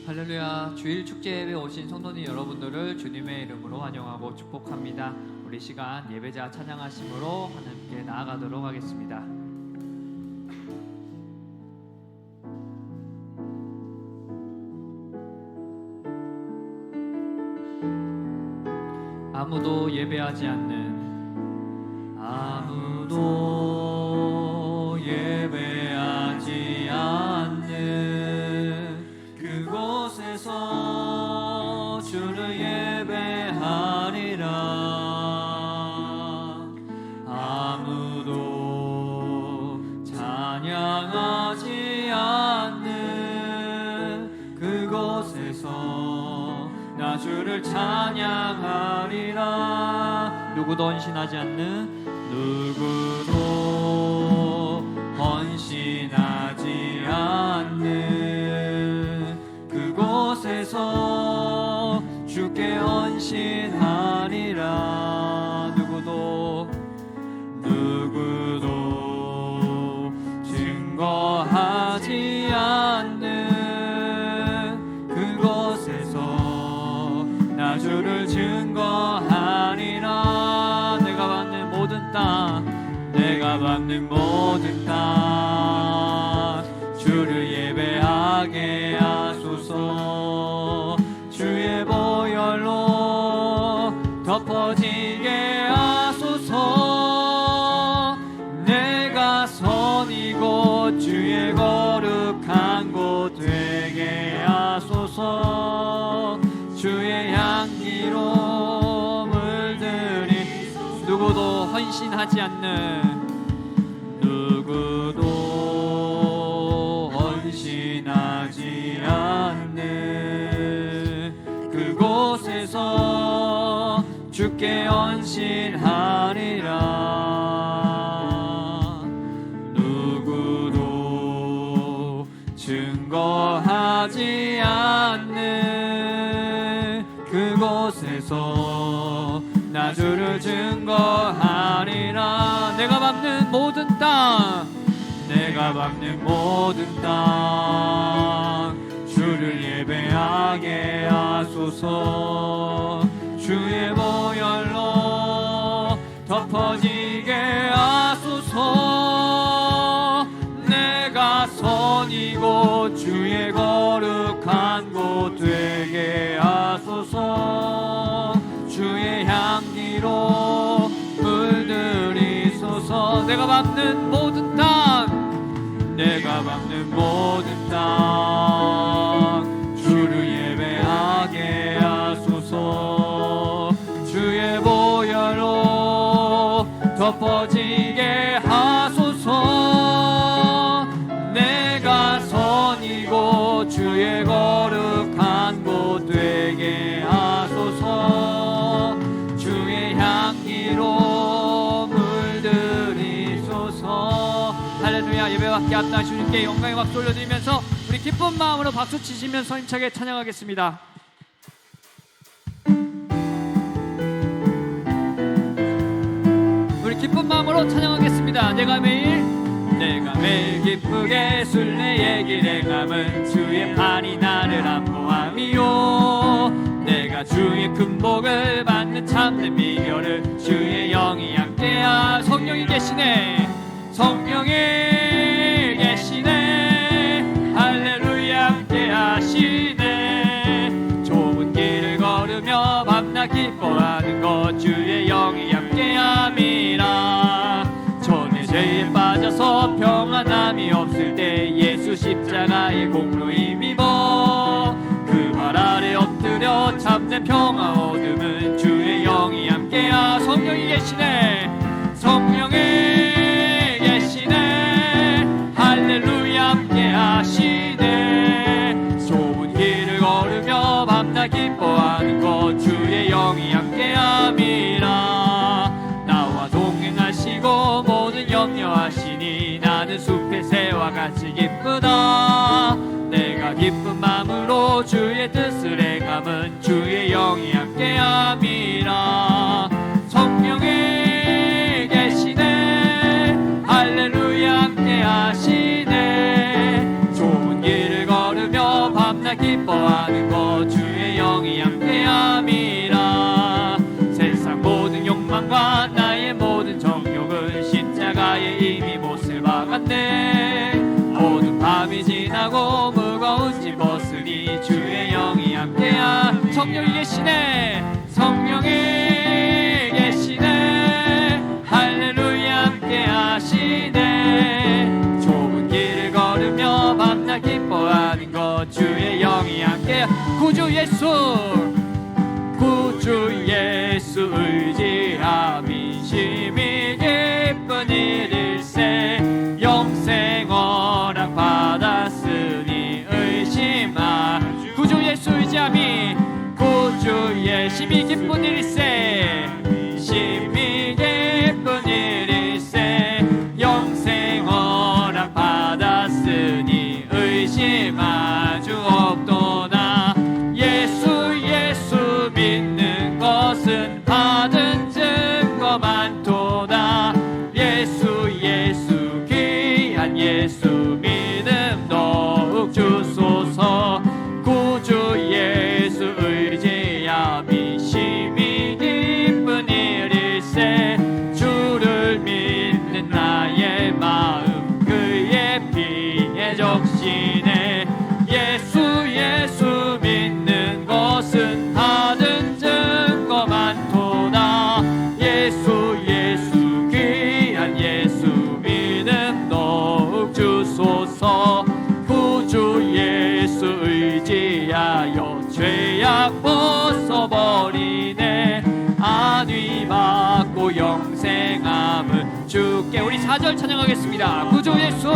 할렐루야. 주일 축제 예배 오신 성도님 여러분들을 주님의 이름으로 환영하고 축복합니다. 우리 시간 예배자 찬양하심으로 하나님께 나아가도록 하겠습니다. 아무도 예배하지 않는, 아무도 예배하지 않는 그곳에서 주를 예배하리라. 아무도 찬양하지 않는 그곳에서 나 주를 찬양하리라. 누구도 헌신하지 않는, 누구도 헌신하지 않는 그곳에서 주께 헌신하리라. 누구도 증거하지 않는 그곳에서 나 주를 증거하리라. 내가 받는 모든 땅 주를 예배하게 하소서. 주의 보혈로 덮어지게 하소서. 내가 선 이곳 주의 거룩한 곳 되게 하소서. 주의 향기로 물들이 누구도 헌신하지 않는, 누구도 헌신하지 않는 그곳에서 주께 헌신하리라. 누구도 증거하지 않는 그곳에서 나 주를 증거하리라. 내가 밟는 모든 땅 주를 예배하게 하소서. 주의 보혈로 덮어지게 하소서. 내가 선 이곳 주의 거룩한 곳 되게 하소서. 주의 향기로 물들이소서. 내가 밟는 모든 땅 주를 예배하게 하소서. 주의 보혈로 덮어지게 하소서. 내가 선 이곳 주의 거룩한 곳 되게 하소서. 주의 향기로 물들이소서. 할렐루야. 예배와 함께 합당 주님께 영광의 박수 올려드리면서 우리 기쁜 마음으로 박수 치시면서 힘차게 찬양하겠습니다. 우리 기쁜 마음으로 찬양하겠습니다. 내가 매일 기쁘게 순례의 길 행함은 주의 팔이 나를 안보함이요. 내가 주의 큰 복을 받는 참된 비결을 주의 영이 함께하. 성령이 계시네. 성령이 계시네. 할렐루야. 함께 하시네. 좁은 길을 걸으며 밤낮 기뻐하는 것 주의 영이 함께 함이라. 전에 죄에 빠져서 평안함이 없을 때 예수 십자가의 공로 힘입어 그 발 아래 엎드려 참된 평화 얻음은 주의 영이 함께하. 성령이 계시네. 성령이 할렐루야. 함께 하시네. 좁은 길을 걸으며 밤낮 기뻐하는 것 주의 영이 함께 함이라. 나와 동행하시고 모든 염려하시니 나는 숲의 새와 같이 기쁘다. 내가 기쁜 마음으로 주의 뜻을 행함은 주의 영이 함께 함이라. 성령이 계시네. 할렐루야. 함께 하시네. 좁은 길을 걸으며 밤낮 기뻐하는 것 주의 영이 함께함이라. 세상 모든 욕망과 나의 모든 정욕은 십자가에 이미 못을 박았네. 모든 밤이 지나고 무거운 짐 벗으니 주의 영이 함께함. 성령이 계시네, 성령이 계시네. 할렐루야 함께 하시네. 좁은 길을 걸으며 밤낮 기뻐하는 것 주의 영이 함께. 구주 예수, 구주 예수 의지함 인심이 기쁜 일일세. 영생 허락 받았으니 의심하. 구주 예수 의지함이, 구주 예심이 기쁜 일일세. 심히 기쁜 일일세. 영생 허락 받았으니 의심할 주 없도다. 예수 예수 믿는 것은 받은 증거 많도다. 예수 예수 귀한 예수 믿음 더욱 주소서. 구주 예수 의지함이 심히 기쁜 일일세. 주를 믿는 나의 마음 그의 피에 적시네. 예수 예수 믿는 것은 받은 증거 많도다. 예수 예수 귀한 예수 믿음 더욱 주소서. 구주 예수 의지하여 죄악 벗어버리네. 안위 받고 영생함을 주께. 우리 4절 찬양하겠습니다. 구주 예수,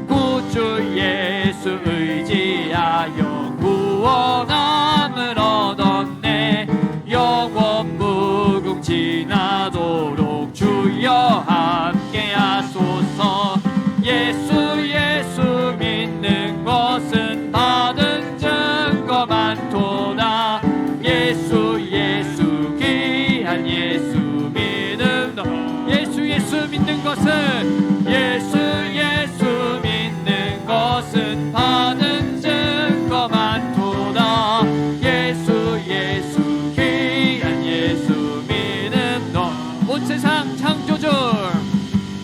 구주 예수 의지하여 구원함을 얻었네. 영원 무궁 지나도록 주여 함께 하소서. 예수 예수 믿는 것은 받은 증거 많도다. 예수 예수 귀한 예수 믿음 너. 예수 예수 믿는 것은, 예수 예수 믿는 것은 받은 증거 많도다. 예수 예수 귀한 예수 믿음 너. 온 세상 창조주,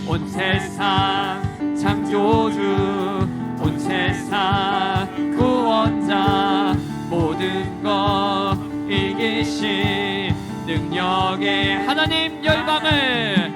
온 세상 창조주, 온 세상 구원자, 모든 것 이기신 능력의 하나님 열방을,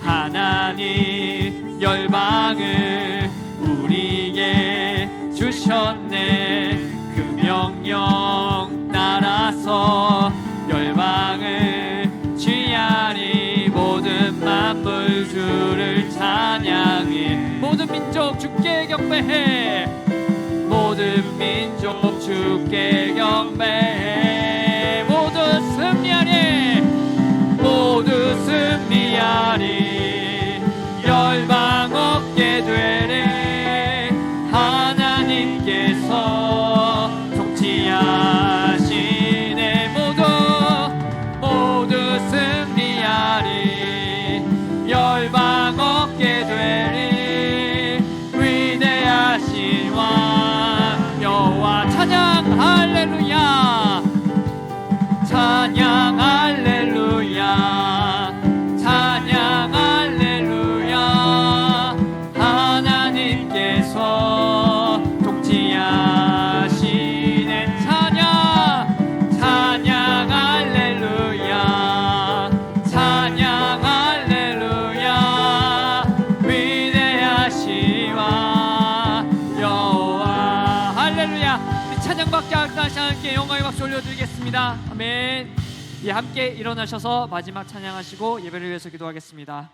하나님 열방을 우리에게 주셨네. 그 명령 따라서 열방을 취하리. 모든 만물 주를 찬양해. 모든 민족 주께 경배해. 모든 민족 주께 경배해. 모두 승리하리, 모두 승리하리. 열방 얻게 되리. 하나님께서 통치하시네. 모두 승리하리. 열방 얻게 되리. 위대하신 왕 여호와 찬양 할렐루야. 찬양 할렐루야. 찬양 할렐루야. 하나님께서 통치하시네. 찬양 찬양 할렐루야. 찬양 할렐루야. 위대하신 왕 여호와 할렐루야. 우리 찬양밖에 다시 함께 영광의 박수 올려드리겠습니다. 아멘. 예, 함께 일어나셔서 마지막 찬양하시고 예배를 위해서 기도하겠습니다.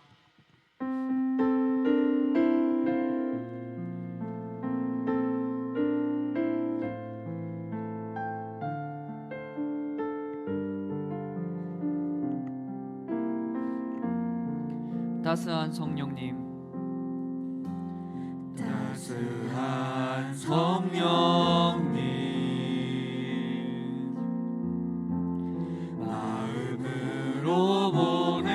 따스한 성령님, 따스한 성령님, 마음으로 보내.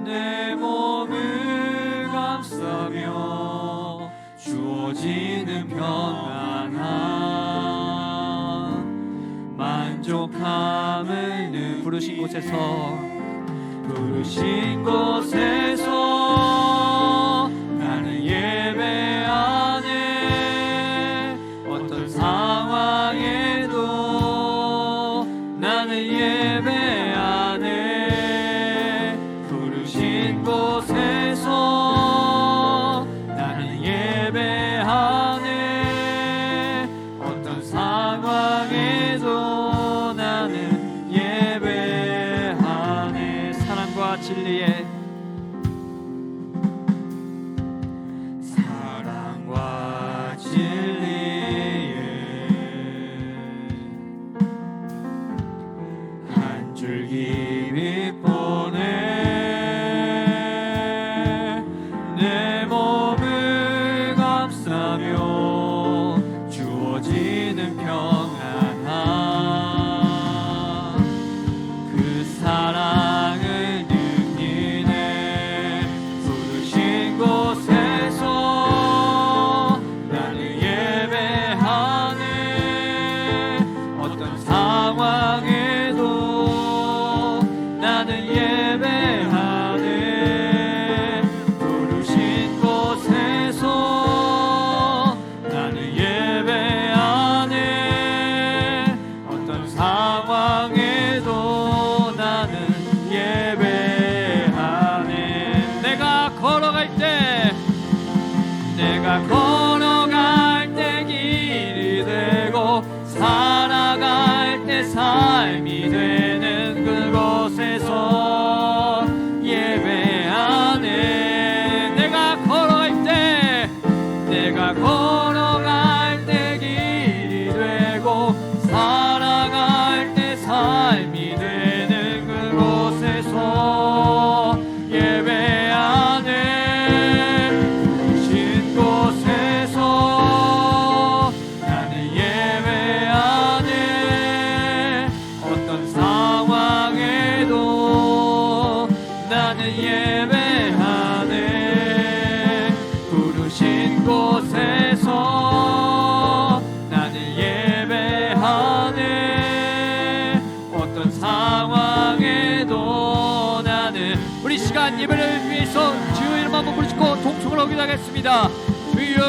내 몸을 감싸며 주어지는 부르신 곳에서 나는 예배하네. 어떤 상황에도 나는 예배하네. 부르신 곳에서 나는 예배하네. 어떤 상황에도 나는 예배하네. 사랑과 진리의 한 줄기 빛보내 내 몸을 감싸며 주어지는 평안함 그 사랑을 느끼네. 부르신 곳에서 나는 예배하네. 어떤 상황에도 나는 예배하네. 부르신 곳에서 나는 예배하네. 어떤 상황에도 나는 예배하네. 내가 걸어갈 때 길이 되고 살아갈 때 삶이 되는 그곳에서 예배하네. 내가 걸어갈 때 길이 되고 살아갈 때 삶이 되는 그곳에서 예배하네. 부르신 곳에서 나는 예배하네. 어떤 상황에도 나는 예배하네. 부르신 곳에서 나는 예배하네. 어떤 상황에도 나는 우리 시간 예배를 위해서 주의 이름 한번 부르시고 동성을 하겠습니다. 주여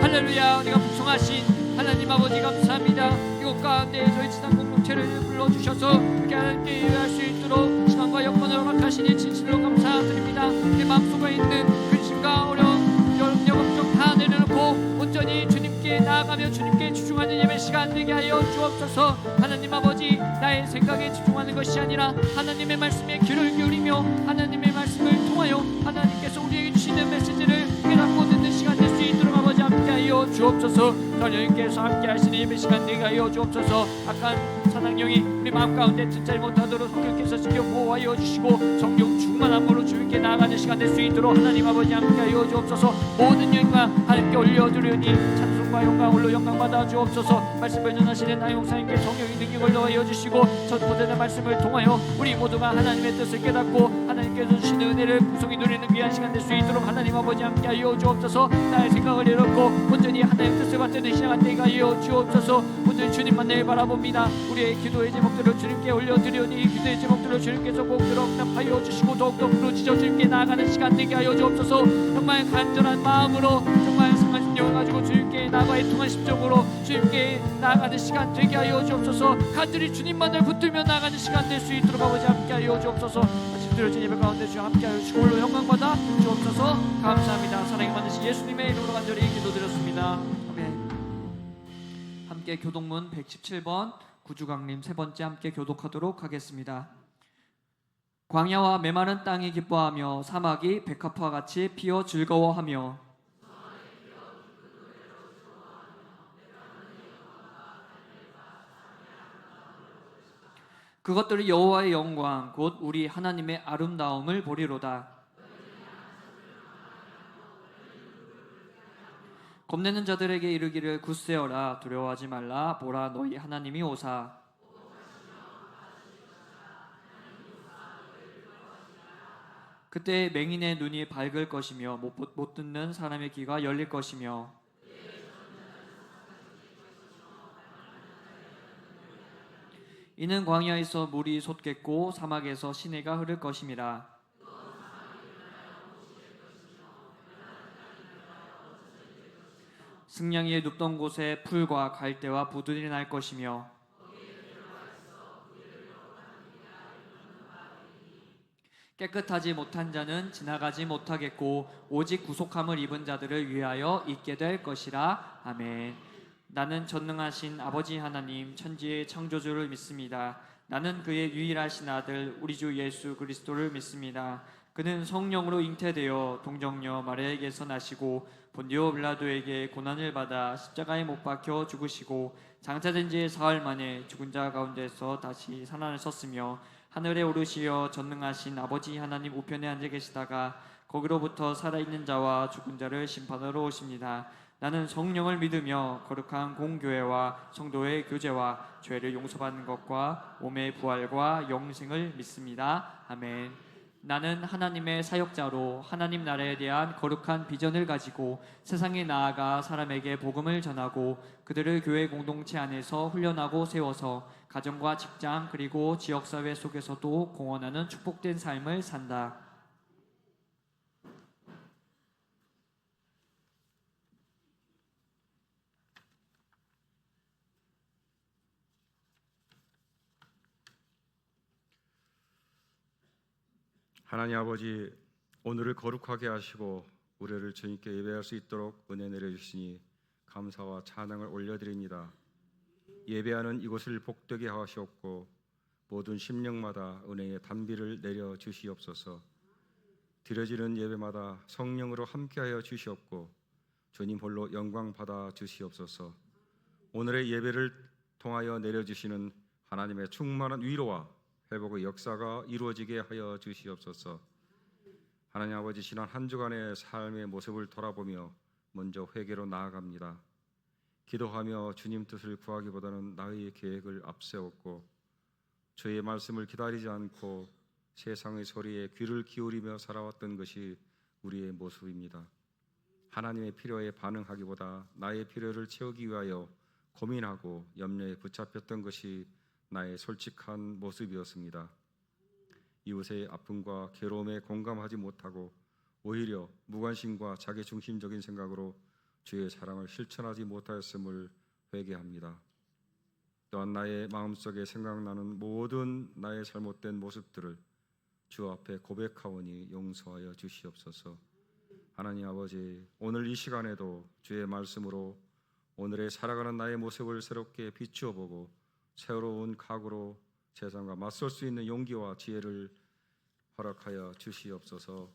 할렐루야. 우리가 풍성하신 하나님 아버지 감사합니다. 이곳 가운데 저희 지상 공동체를 불러주셔서 이렇게 하나님께 예배할 수 있도록 시간과 여건을 허락하시니 진실로 감사드립니다. 내 마음속에 있는 근심과 어려움, 염려, 걱정 다 내려놓고 온전히 주님께 나아가며 주님께 집중하는 예배 시간 되게 하여 주옵소서. 하나님 아버지, 나의 생각에 집중하는 것이 아니라 하나님의 말씀에 귀를 기울이며 하나님의 말씀을 통하여 하나님께서 우리에게 주시는 메시지를 깨닫고 듣는 시간 될 수 있도록 아버지 함께하여 주옵소서. 성령님께서 함께하시는 예배 시간 되게 하여 주옵소서. 악한 사랑령이 우리 마음 가운데 진짜리 못하도록 성령께서 지켜 보호하여 주시고 성령 충만함으로 주님께 나아가는 시간 될 수 있도록 하나님 아버지 함께하여 주옵소서. 모든 영광 하나님께 올려드리니 찬송과 영광 홀로 영광 받아 주옵소서. 말씀을 전하시는 나용사님께 성령의 능력을 더하여 주시고 첫 번째 말씀을 통하여 우리 모두가 하나님의 뜻을 깨닫고 하나님께서 주시는 은혜를 풍성히 누리는 귀한 시간 될 수 있도록 하나님 아버지 함께하여 주옵소서. 나의 생각을 잃었고 온전히 하나님의 뜻을 받드는 시간 되게 하여 주옵소서. 온전히 주님만을 바라봅니다. 우리의 기도의 제목들을 주님께 올려드리오니 이 기도의 제목들을 주님께서 꼭 들어답하여 주시고 더욱더 부르짖어 주님께 나아가는 시간 되게 하여 주옵소서. 정말 간절한 마음으로 정말 상한 심령을 가지고 주님께 나아가 애통한 심정으로 주님께 나아가는 시간 되게 하여 주옵소서. 간절히 주님만을 붙들며 나아가는 시간 될 수 있도록 아버지 함께하여 주옵소서. 드려진 예배 가운데 주 함께하여 주시고 홀로 영광받아 주옵소서. 감사합니다. 사랑이 많으신 예수님의 이름으로 간절히 기도드렸습니다. 아멘. 함께 교독문 117번 구주강림 세 번째 함께 교독하도록 하겠습니다. 광야와 메마른 땅이 기뻐하며 사막이 백합화 같이 피어 즐거워하며 그것들이 여호와의 영광 곧 우리 하나님의 아름다움을 보리로다. 겁내는 자들에게 이르기를 굳세어라 두려워하지 말라 보라 너희 하나님이 오사. 그때 맹인의 눈이 밝을 것이며 못 듣는 사람의 귀가 열릴 것이며 이는 광야에서 물이 솟겠고 사막에서 시내가 흐를 것임이라. 승냥이의 눕던 곳에 풀과 갈대와 부들이 날 것이며 깨끗하지 못한 자는 지나가지 못하겠고 오직 구속함을 입은 자들을 위하여 있게 될 것이라. 아멘. 나는 전능하신 아버지 하나님 천지의 창조주를 믿습니다. 나는 그의 유일하신 아들 우리 주 예수 그리스도를 믿습니다. 그는 성령으로 잉태되어 동정녀 마리아에게서 나시고 본디오 빌라도에게 고난을 받아 십자가에 못 박혀 죽으시고 장사된 지 사흘 만에 죽은 자 가운데서 다시 살아나셨으며 하늘에 오르시어 전능하신 아버지 하나님 우편에 앉아 계시다가 거기로부터 살아있는 자와 죽은 자를 심판하러 오십니다. 나는 성령을 믿으며 거룩한 공교회와 성도의 교제와 죄를 용서받는 것과 몸의 부활과 영생을 믿습니다. 아멘. 나는 하나님의 사역자로 하나님 나라에 대한 거룩한 비전을 가지고 세상에 나아가 사람에게 복음을 전하고 그들을 교회 공동체 안에서 훈련하고 세워서 가정과 직장 그리고 지역사회 속에서도 공헌하는 축복된 삶을 산다. 하나님 아버지, 오늘을 거룩하게 하시고 우리를 주님께 예배할 수 있도록 은혜 내려주시니 감사와 찬양을 올려드립니다. 예배하는 이곳을 복되게 하시옵고 모든 심령마다 은혜의 단비를 내려주시옵소서. 드려지는 예배마다 성령으로 함께하여 주시옵고 주님 홀로 영광 받아 주시옵소서. 오늘의 예배를 통하여 내려주시는 하나님의 충만한 위로와 회복의 역사가 이루어지게 하여 주시옵소서. 하나님 아버지, 지난 한 주간의 삶의 모습을 돌아보며 먼저 회개로 나아갑니다. 기도하며 주님 뜻을 구하기보다는 나의 계획을 앞세웠고 주의 말씀을 기다리지 않고 세상의 소리에 귀를 기울이며 살아왔던 것이 우리의 모습입니다. 하나님의 필요에 반응하기보다 나의 필요를 채우기 위하여 고민하고 염려에 붙잡혔던 것이 나의 솔직한 모습이었습니다. 이웃의 아픔과 괴로움에 공감하지 못하고 오히려 무관심과 자기중심적인 생각으로 주의 사랑을 실천하지 못하였음을 회개합니다. 또한 나의 마음속에 생각나는 모든 나의 잘못된 모습들을 주 앞에 고백하오니 용서하여 주시옵소서. 하나님 아버지, 오늘 이 시간에도 주의 말씀으로 오늘의 살아가는 나의 모습을 새롭게 비추어 보고 새로운 각오로 세상과 맞설 수 있는 용기와 지혜를 허락하여 주시옵소서.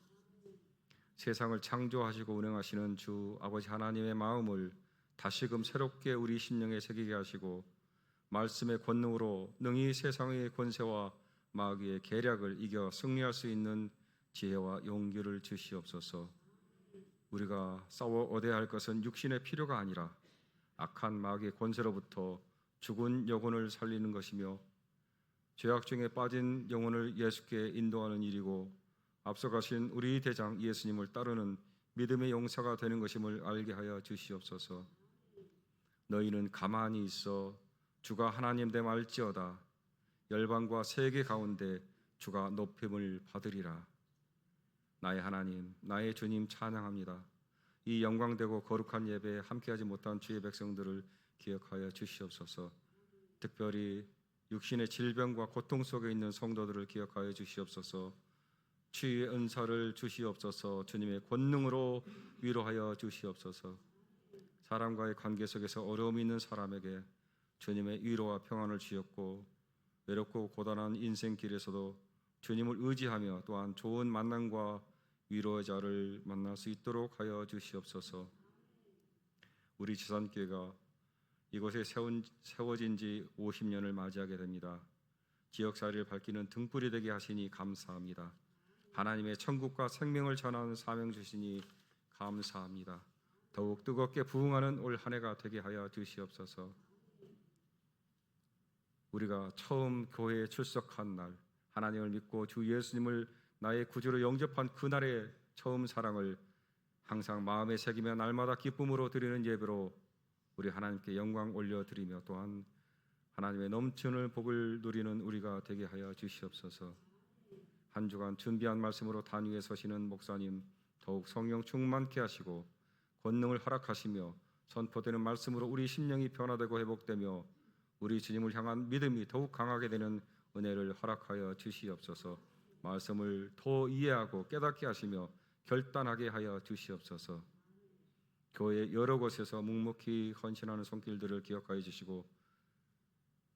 세상을 창조하시고 운행하시는 주 아버지 하나님의 마음을 다시금 새롭게 우리 심령에 새기게 하시고 말씀의 권능으로 능히 세상의 권세와 마귀의 계략을 이겨 승리할 수 있는 지혜와 용기를 주시옵소서. 우리가 싸워 얻어야 할 것은 육신의 필요가 아니라 악한 마귀의 권세로부터 죽은 영혼을 살리는 것이며 죄악 중에 빠진 영혼을 예수께 인도하는 일이고 앞서가신 우리 대장 예수님을 따르는 믿음의 용사가 되는 것임을 알게 하여 주시옵소서. 너희는 가만히 있어 주가 하나님 됨 알지어다. 열방과 세계 가운데 주가 높임을 받으리라. 나의 하나님, 나의 주님 찬양합니다. 이 영광되고 거룩한 예배에 함께하지 못한 주의 백성들을 기억하여 주시옵소서. 특별히 육신의 질병과 고통 속에 있는 성도들을 기억하여 주시옵소서. 치유의 은사를 주시옵소서. 주님의 권능으로 위로하여 주시옵소서. 사람과의 관계 속에서 어려움이 있는 사람에게 주님의 위로와 평안을 주셨고 외롭고 고단한 인생길에서도 주님을 의지하며 또한 좋은 만남과 위로의 자를 만날 수 있도록 하여 주시옵소서. 우리 지산교회가 이곳에 세워진 지 50년을 맞이하게 됩니다. 지역사회를 밝히는 등불이 되게 하시니 감사합니다. 하나님의 천국과 생명을 전하는 사명 주시니 감사합니다. 더욱 뜨겁게 부흥하는 올 한 해가 되게 하여 주시옵소서. 우리가 처음 교회에 출석한 날, 하나님을 믿고 주 예수님을 나의 구주로 영접한 그날의 처음 사랑을 항상 마음에 새기며 날마다 기쁨으로 드리는 예배로 우리 하나님께 영광 올려드리며 또한 하나님의 넘치는 복을 누리는 우리가 되게 하여 주시옵소서. 한 주간 준비한 말씀으로 단 위에 서시는 목사님 더욱 성령 충만케 하시고 권능을 허락하시며 선포되는 말씀으로 우리 심령이 변화되고 회복되며 우리 주님을 향한 믿음이 더욱 강하게 되는 은혜를 허락하여 주시옵소서. 말씀을 더 이해하고 깨닫게 하시며 결단하게 하여 주시옵소서. 교회 여러 곳에서 묵묵히 헌신하는 손길들을 기억하여 주시고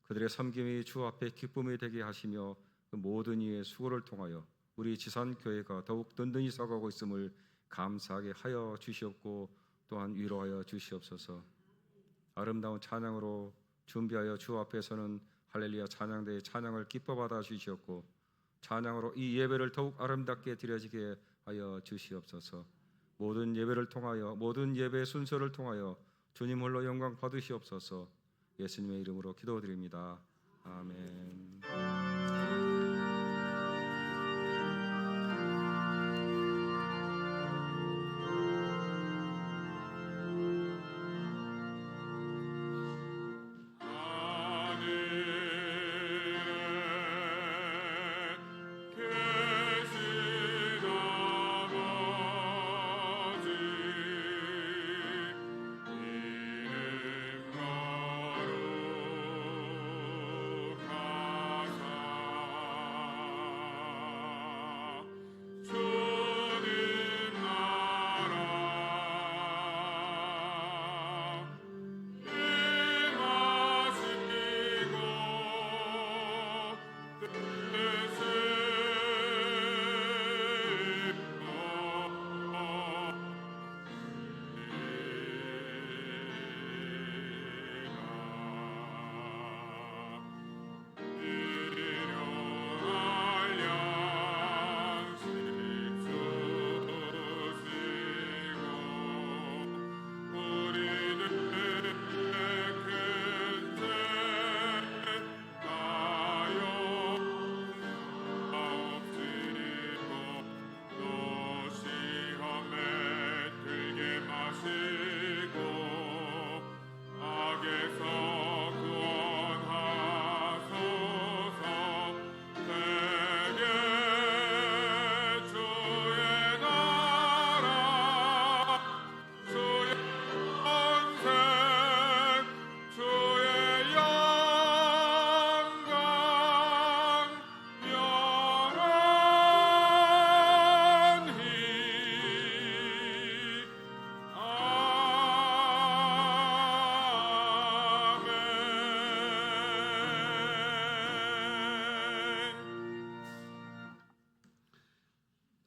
그들의 섬김이 주 앞에 기쁨이 되게 하시며 그 모든 이의 수고를 통하여 우리 지산교회가 더욱 든든히 서가고 있음을 감사하게 하여 주시옵고 또한 위로하여 주시옵소서. 아름다운 찬양으로 준비하여 주 앞에서는 할렐루야 찬양대의 찬양을 기뻐 받아 주시옵고 찬양으로 이 예배를 더욱 아름답게 드려지게 하여 주시옵소서. 모든 예배를 통하여 모든 예배 순서를 통하여 주님 홀로 영광 받으시옵소서. 예수님의 이름으로 기도드립니다. 아멘.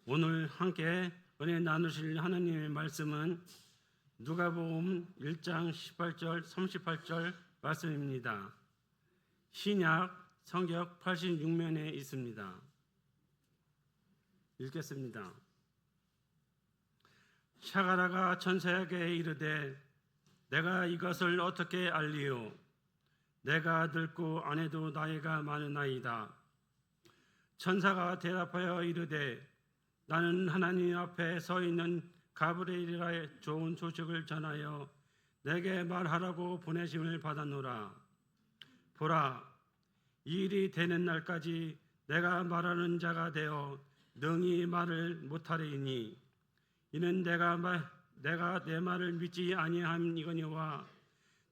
오늘 함께 은혜 나누실 하나님의 말씀은 누가복음 1장 18절 38절 말씀입니다. 신약 성경 86면에 있습니다. 읽겠습니다. 샤가라가 천사에게 이르되 내가 이것을 어떻게 알리오? 내가 늙고 아내도 나이가 많으나이다. 천사가 대답하여 이르되 나는 하나님 앞에 서 있는 가브리엘이라 좋은 소식을 전하여 내게 말하라고 보내심을 받았노라. 보라, 이 일이 되는 날까지 내가 말하는 자가 되어 능히 말을 못하리니 이는 내가 내 말을 믿지 아니함이거니와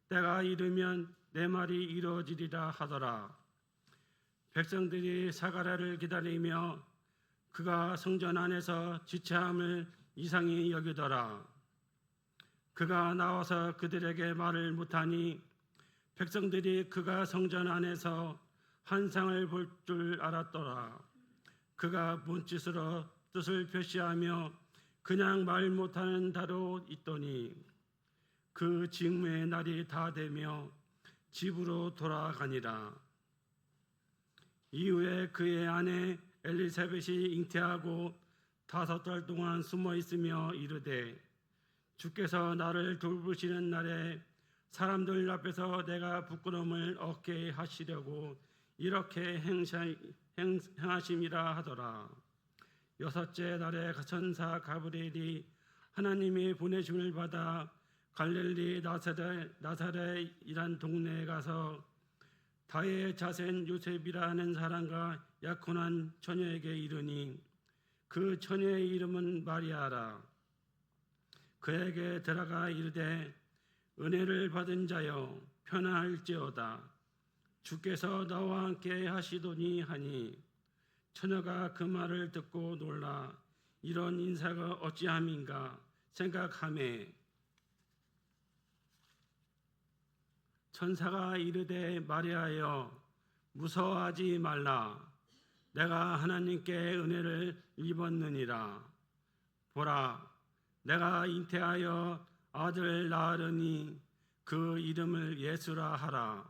때가 이르면 내 말이 이루어지리라 하더라. 백성들이 사가랴를 기다리며 그가 성전 안에서 지체함을 이상히 여기더라. 그가 나와서 그들에게 말을 못하니 백성들이 그가 성전 안에서 환상을 볼 줄 알았더라. 그가 몸짓으로 뜻을 표시하며 그냥 말 못하는 다로 있더니 그 징후의 날이 다 되며 집으로 돌아가니라. 이후에 그의 아내 엘리사벳이 잉태하고 5달 동안 숨어 있으며 이르되 주께서 나를 돌보시는 날에 사람들 앞에서 내가 부끄러움을 얻게 하시려고 이렇게 행하심이라 하더라. 6째 날에 천사 가브리엘이 하나님의 보내심을 받아 갈릴리 나사렛이란 동네에 가서 다의 자손 요셉이라 하는 사람과 약혼한 처녀에게 이르니 그 처녀의 이름은 마리아라. 그에게 들어가 이르되 은혜를 받은 자여 편안할지어다. 주께서 나와 함께 하시더니 하니 처녀가 그 말을 듣고 놀라 이런 인사가 어찌함인가 생각하매 천사가 이르되 마리아여 무서워하지 말라. 내가 하나님께 은혜를 입었느니라. 보라 내가 잉태하여 아들 낳으리니 그 이름을 예수라 하라.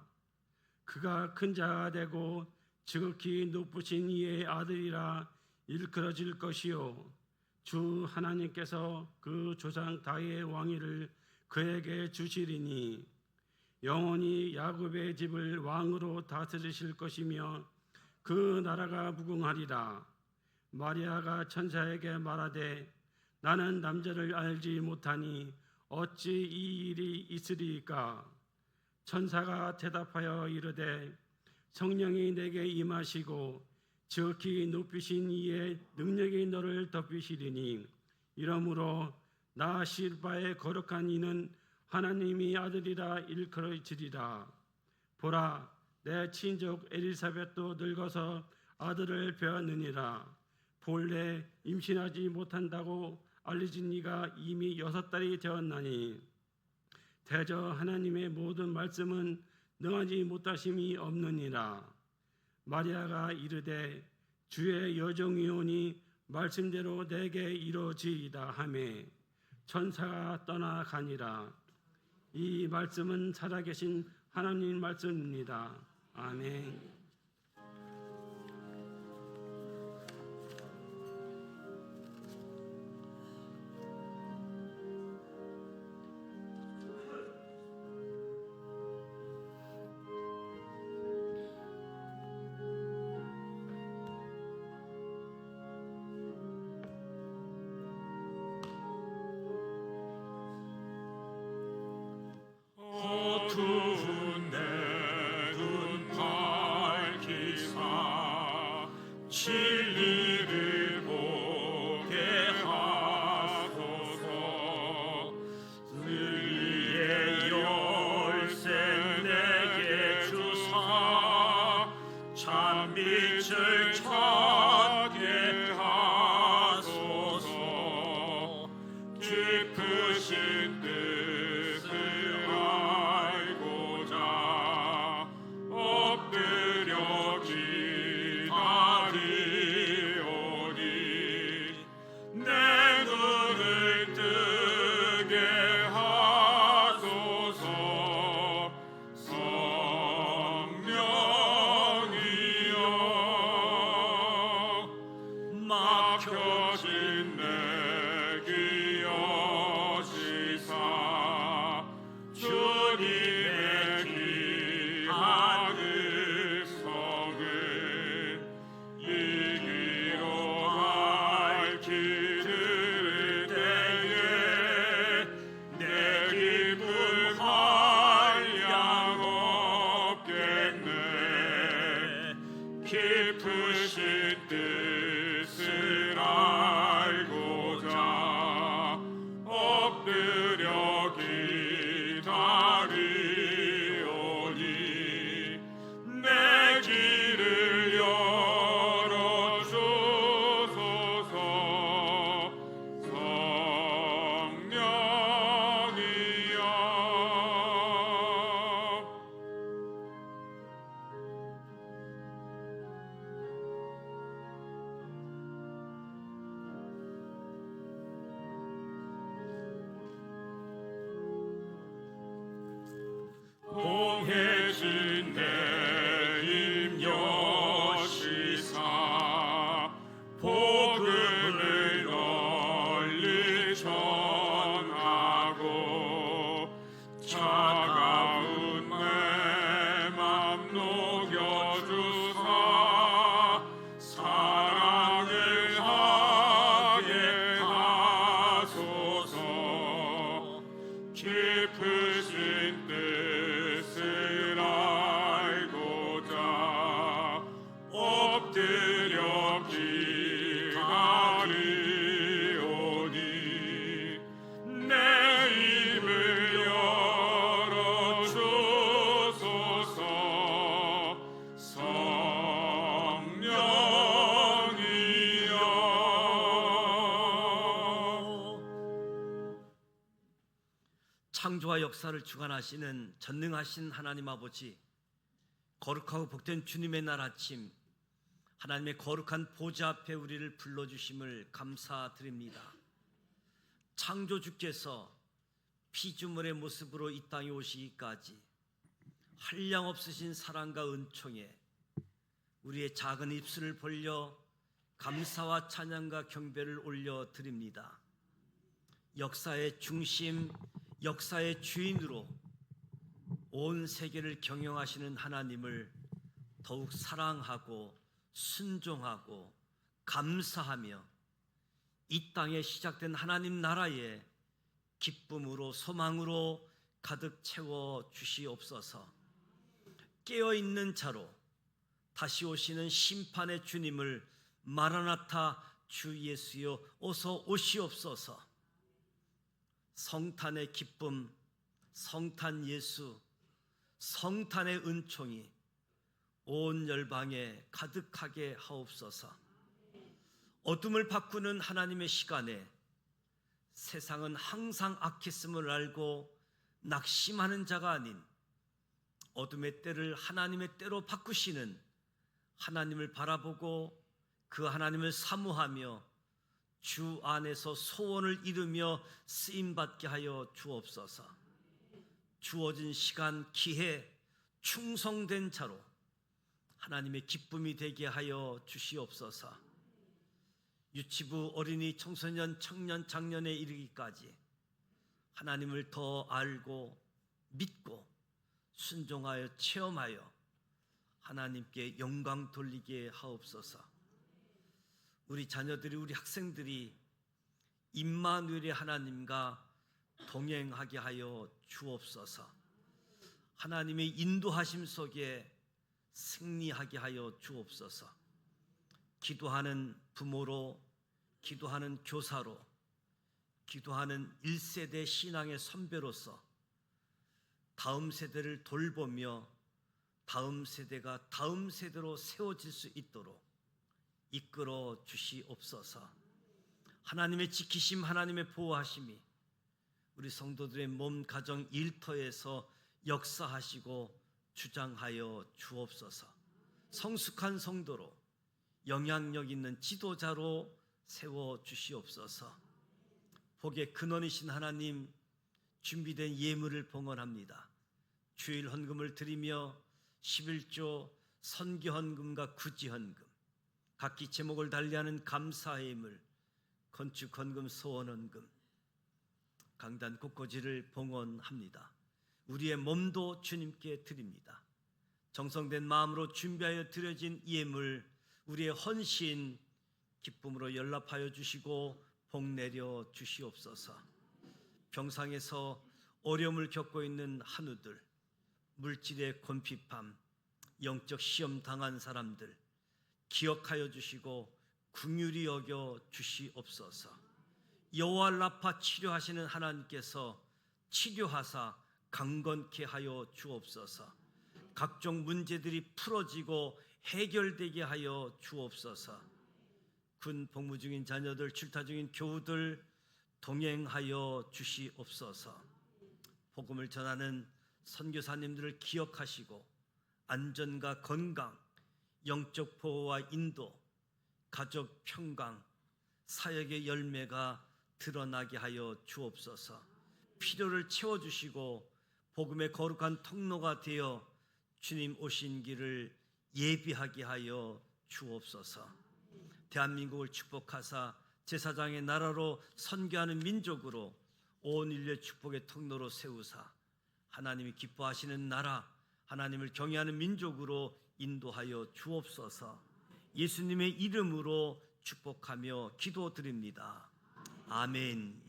그가 큰 자가 되고 지극히 높으신 이의 아들이라 일컬어질 것이요 주 하나님께서 그 조상 다윗의 왕위를 그에게 주시리니 영원히 야곱의 집을 왕으로 다스리실 것이며 그 나라가 무궁하리라. 마리아가 천사에게 말하되 나는 남자를 알지 못하니 어찌 이 일이 있으리까? 천사가 대답하여 이르되 성령이 내게 임하시고 지극히 높이신 이의 능력이 너를 덮이시리니 이러므로 나 실바의 거룩한 이는 하나님이 아들이라 일컬어지리라. 보라 내 친족 엘리사벳도 늙어서 아들을 배웠느니라. 본래 임신하지 못한다고 알려진 이가 이미 6달이 되었나니 대저 하나님의 모든 말씀은 능하지 못하심이 없느니라. 마리아가 이르되 주의 여종이오니 말씀대로 내게 이루어지이다 하매 천사가 떠나가니라. 이 말씀은 살아계신 하나님 말씀입니다. 아멘. 어두운 내 눈 밝히사 진리를 보게 하소서. 진리의 열쇠 내게 주사 참빛을 찾게 하소서. 깊으신 뜻을 알고자 엎드려 기다리오니 내 눈을 뜨게 하소서. 성령이여 막혀진 내 귀 여시사 주님의 귀한 음성을 이기로 밝히 들을 때에 내 기쁨 한량 없겠네. 깊으신 뜻을 알고자 엎드려 기다리오니 내 길을 열어주소서. 성령이여 봉해진 내 입 여시사 복음을 널리 전하고 차가운 내 맘 녹여주사 사랑을 하게 하소서. 깊으신 뜻을 알고 창조와 역사를 주관하시는 전능하신 하나님 아버지, 거룩하고 복된 주님의 날 아침, 하나님의 거룩한 보좌 앞에 우리를 불러주심을 감사드립니다. 창조주께서 피조물의 모습으로 이 땅에 오시기까지 한량없으신 사랑과 은총에 우리의 작은 입술을 벌려 감사와 찬양과 경배를 올려드립니다. 역사의 중심, 역사의 주인으로 온 세계를 경영하시는 하나님을 더욱 사랑하고 순종하고 감사하며 이 땅에 시작된 하나님 나라의 기쁨으로 소망으로 가득 채워 주시옵소서. 깨어있는 자로 다시 오시는 심판의 주님을 마라나타 주 예수여 어서 오시옵소서. 성탄의 기쁨, 성탄 예수, 성탄의 은총이 온 열방에 가득하게 하옵소서. 어둠을 바꾸는 하나님의 시간에 세상은 항상 악했음을 알고 낙심하는 자가 아닌 어둠의 때를 하나님의 때로 바꾸시는 하나님을 바라보고 그 하나님을 사모하며 주 안에서 소원을 이루며 쓰임받게 하여 주옵소서. 주어진 시간, 기회, 충성된 자로 하나님의 기쁨이 되게 하여 주시옵소서. 유치부, 어린이, 청소년, 청년, 장년에 이르기까지 하나님을 더 알고 믿고 순종하여 체험하여 하나님께 영광 돌리게 하옵소서. 우리 자녀들이, 우리 학생들이 임마누엘의 하나님과 동행하게 하여 주옵소서. 하나님의 인도하심 속에 승리하게 하여 주옵소서. 기도하는 부모로, 기도하는 교사로, 기도하는 1세대 신앙의 선배로서 다음 세대를 돌보며 다음 세대가 다음 세대로 세워질 수 있도록 이끌어 주시옵소서. 하나님의 지키심, 하나님의 보호하심이 우리 성도들의 몸, 가정, 일터에서 역사하시고 주장하여 주옵소서. 성숙한 성도로 영향력 있는 지도자로 세워 주시옵소서. 복의 근원이신 하나님, 준비된 예물을 봉헌합니다. 주일 헌금을 드리며 11조 선교 헌금과 구지 헌금, 각기 제목을 달리하는 감사의 예물, 건축 헌금, 소원 헌금, 강단 곳곳이를 봉헌합니다. 우리의 몸도 주님께 드립니다. 정성된 마음으로 준비하여 드려진 예물, 우리의 헌신 기쁨으로 연락하여 주시고 복 내려 주시옵소서. 병상에서 어려움을 겪고 있는 한우들, 물질의 곤핍함, 영적 시험 당한 사람들 기억하여 주시고 긍휼히 여겨 주시옵소서. 여호와 라파 치료하시는 하나님께서 치료하사 강건케 하여 주옵소서. 각종 문제들이 풀어지고 해결되게 하여 주옵소서. 군 복무 중인 자녀들, 출타 중인 교우들 동행하여 주시옵소서. 복음을 전하는 선교사님들을 기억하시고 안전과 건강, 영적 보호와 인도, 가족 평강, 사역의 열매가 드러나게 하여 주옵소서. 필요를 채워주시고 복음의 거룩한 통로가 되어 주님 오신 길을 예비하게 하여 주옵소서. 대한민국을 축복하사 제사장의 나라로 선교하는 민족으로 온 인류의 축복의 통로로 세우사 하나님이 기뻐하시는 나라, 하나님을 경외하는 민족으로 인도하여 주옵소서. 예수님의 이름으로 축복하며 기도드립니다. 아멘.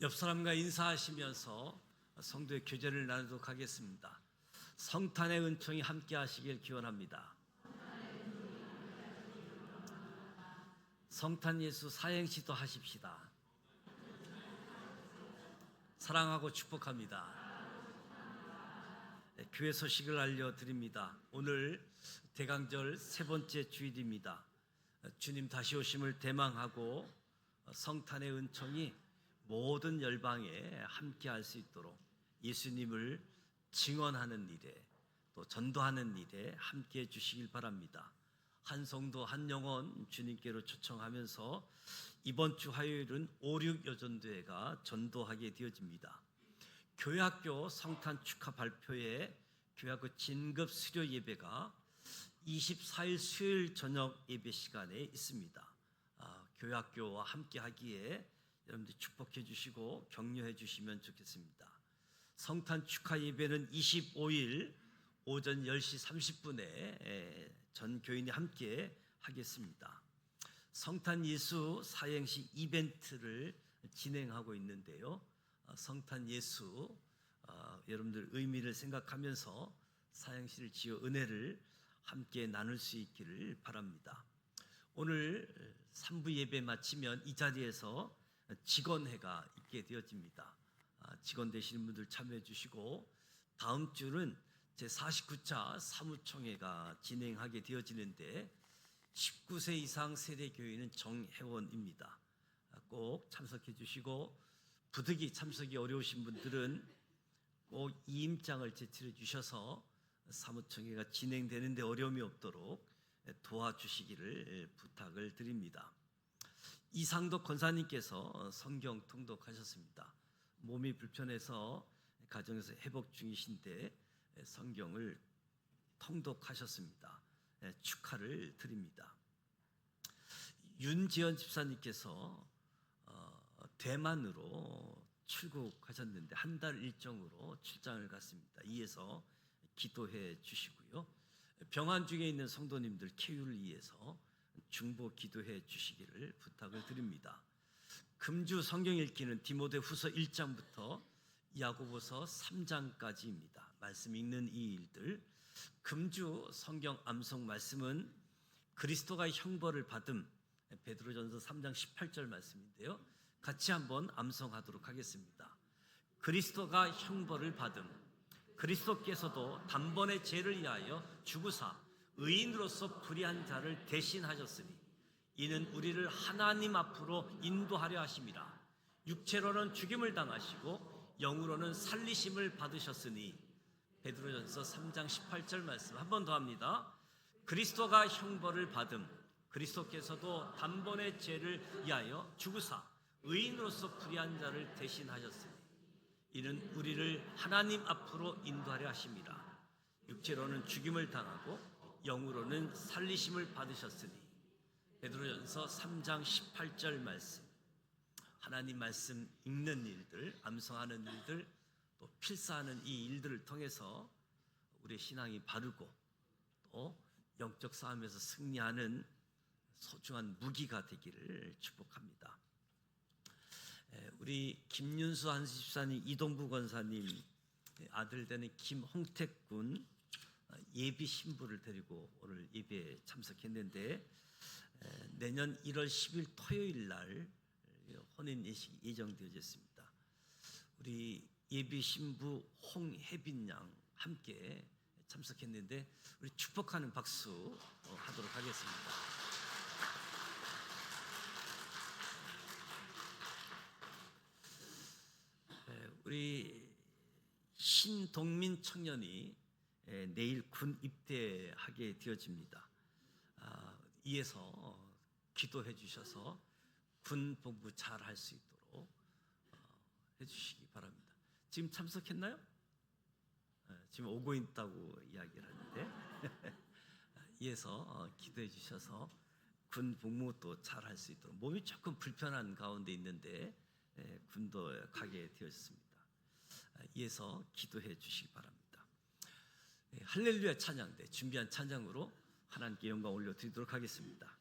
옆 사람과 인사하시면서 성도의 교제를 나누도록 하겠습니다. 성탄의 은총이 함께 하시길 기원합니다. 성탄 예수 사행시도 하십시다. 사랑하고 축복합니다. 교회 소식을 알려드립니다. 오늘 대강절 세 번째 주일입니다. 주님 다시 오심을 대망하고 성탄의 은총이 모든 열방에 함께 할 수 있도록 예수님을 증언하는 일에 또 전도하는 일에 함께 해 주시길 바랍니다. 한 성도 한 영혼 주님께로 초청하면서 이번 주 화요일은 5.6 여전도회가 전도하게 되어집니다. 교회학교 성탄 축하 발표회 교회학교 진급 수료 예배가 24일 수요일 저녁 예배 시간에 있습니다. 교회학교와 함께 하기에 여러분들 축복해 주시고 격려해 주시면 좋겠습니다. 성탄 축하 예배는 25일 오전 10시 30분에 전 교인이 함께 하겠습니다. 성탄 예수 사행시 이벤트를 진행하고 있는데요. 성탄 예수 여러분들 의미를 생각하면서 사행시를 지어 은혜를 함께 나눌 수 있기를 바랍니다. 오늘 3부 예배 마치면 이 자리에서 직원회가 있게 되어집니다. 직원 되시는 분들 참여해 주시고 다음 주는 제49차 사무총회가 진행하게 되어지는데 19세 이상 세대교인은 정회원입니다. 꼭 참석해 주시고 부득이 참석이 어려우신 분들은 꼭 이임장을 제출해 주셔서 사무총회가 진행되는데 어려움이 없도록 도와주시기를 부탁을 드립니다. 이상덕 권사님께서 성경 통독하셨습니다. 몸이 불편해서 가정에서 회복 중이신데 성경을 통독하셨습니다. 축하를 드립니다. 윤지연 집사님께서 대만으로 출국하셨는데 한 달 일정으로 출장을 갔습니다. 이에서 기도해 주시고요. 병환 중에 있는 성도님들 쾌유를 위해서 중보 기도해 주시기를 부탁을 드립니다. 금주 성경 읽기는 디모데후서 1장부터 야고보서 3장까지입니다. 말씀 읽는 이 일들, 금주 성경 암송 말씀은 그리스도가 형벌을 받음, 베드로전서 3장 18절 말씀인데요. 같이 한번 암송하도록 하겠습니다. 그리스도가 형벌을 받음, 그리스도께서도 단번에 죄를 위하여 죽으사 의인으로서 불의한 자를 대신하셨으니 이는 우리를 하나님 앞으로 인도하려 하심이라. 육체로는 죽임을 당하시고 영으로는 살리심을 받으셨으니 베드로전서 3장 18절 말씀 한 번 더 합니다. 그리스도가 형벌을 받음, 그리스도께서도 단번에 죄를 위하여 죽으사 의인으로서 불의한 자를 대신하셨으니 이는 우리를 하나님 앞으로 인도하려 하심이라. 육체로는 죽임을 당하고 영으로는 살리심을 받으셨으니 베드로전서 3장 18절 말씀. 하나님 말씀 읽는 일들, 암송하는 일들, 또 필사하는 이 일들을 통해서 우리의 신앙이 바르고 또 영적 싸움에서 승리하는 소중한 무기가 되기를 축복합니다. 우리 김윤수 한집사님, 이동부 권사님 아들 되는 김홍택 군 예비 신부를 데리고 오늘 예배에 참석했는데 내년 1월 10일 토요일 날 혼인 예식이 예정되어졌습니다. 우리 예비 신부 홍혜빈 양 함께 참석했는데 우리 축복하는 박수 하도록 하겠습니다. 우리 신동민 청년이 내일 군 입대하게 되어집니다. 이에서 기도해 주셔서 군 복무 잘 할 수 있도록 해주시기 바랍니다. 지금 참석했나요? 지금 오고 있다고 이야기를 하는데 이에서 기도해 주셔서 군 복무 또 잘 할 수 있도록 몸이 조금 불편한 가운데 있는데 군도 가게 되었습니다. 이에서 기도해 주시기 바랍니다. 할렐루야 찬양대 준비한 찬양으로 하나님께 영광 올려드리도록 하겠습니다.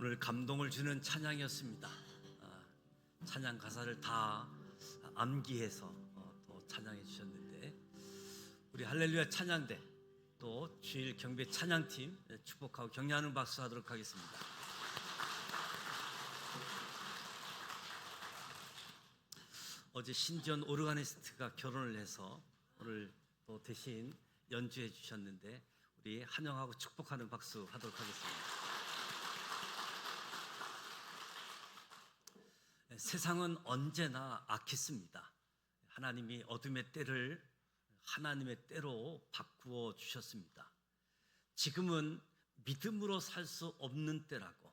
오늘 감동을 주는 찬양이었습니다. 찬양 가사를 다 암기해서 또 찬양해 주셨는데, 우리 할렐루야 찬양대 또 주일 경배 찬양팀 축복하고 격려하는 박수 하도록 하겠습니다. 어제 신지연 오르가니스트가 결혼을 해서 오늘 또 대신 연주해 주셨는데, 우리 환영하고 축복하는 박수 하도록 하겠습니다. 세상은 언제나 악했습니다. 하나님이 어둠의 때를 하나님의 때로 바꾸어 주셨습니다. 지금은 믿음으로 살 수 없는 때라고,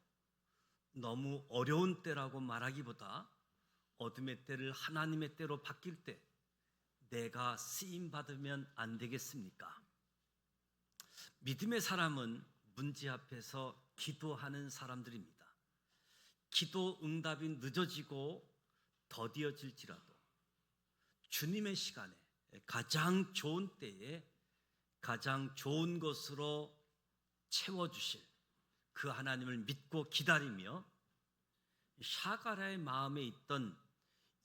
너무 어려운 때라고 말하기보다 어둠의 때를 하나님의 때로 바뀔 때 내가 쓰임 받으면 안 되겠습니까? 믿음의 사람은 문제 앞에서 기도하는 사람들입니다. 기도 응답이 늦어지고 더디어질지라도 주님의 시간에 가장 좋은 때에 가장 좋은 것으로 채워주실 그 하나님을 믿고 기다리며, 샤가랴의 마음에 있던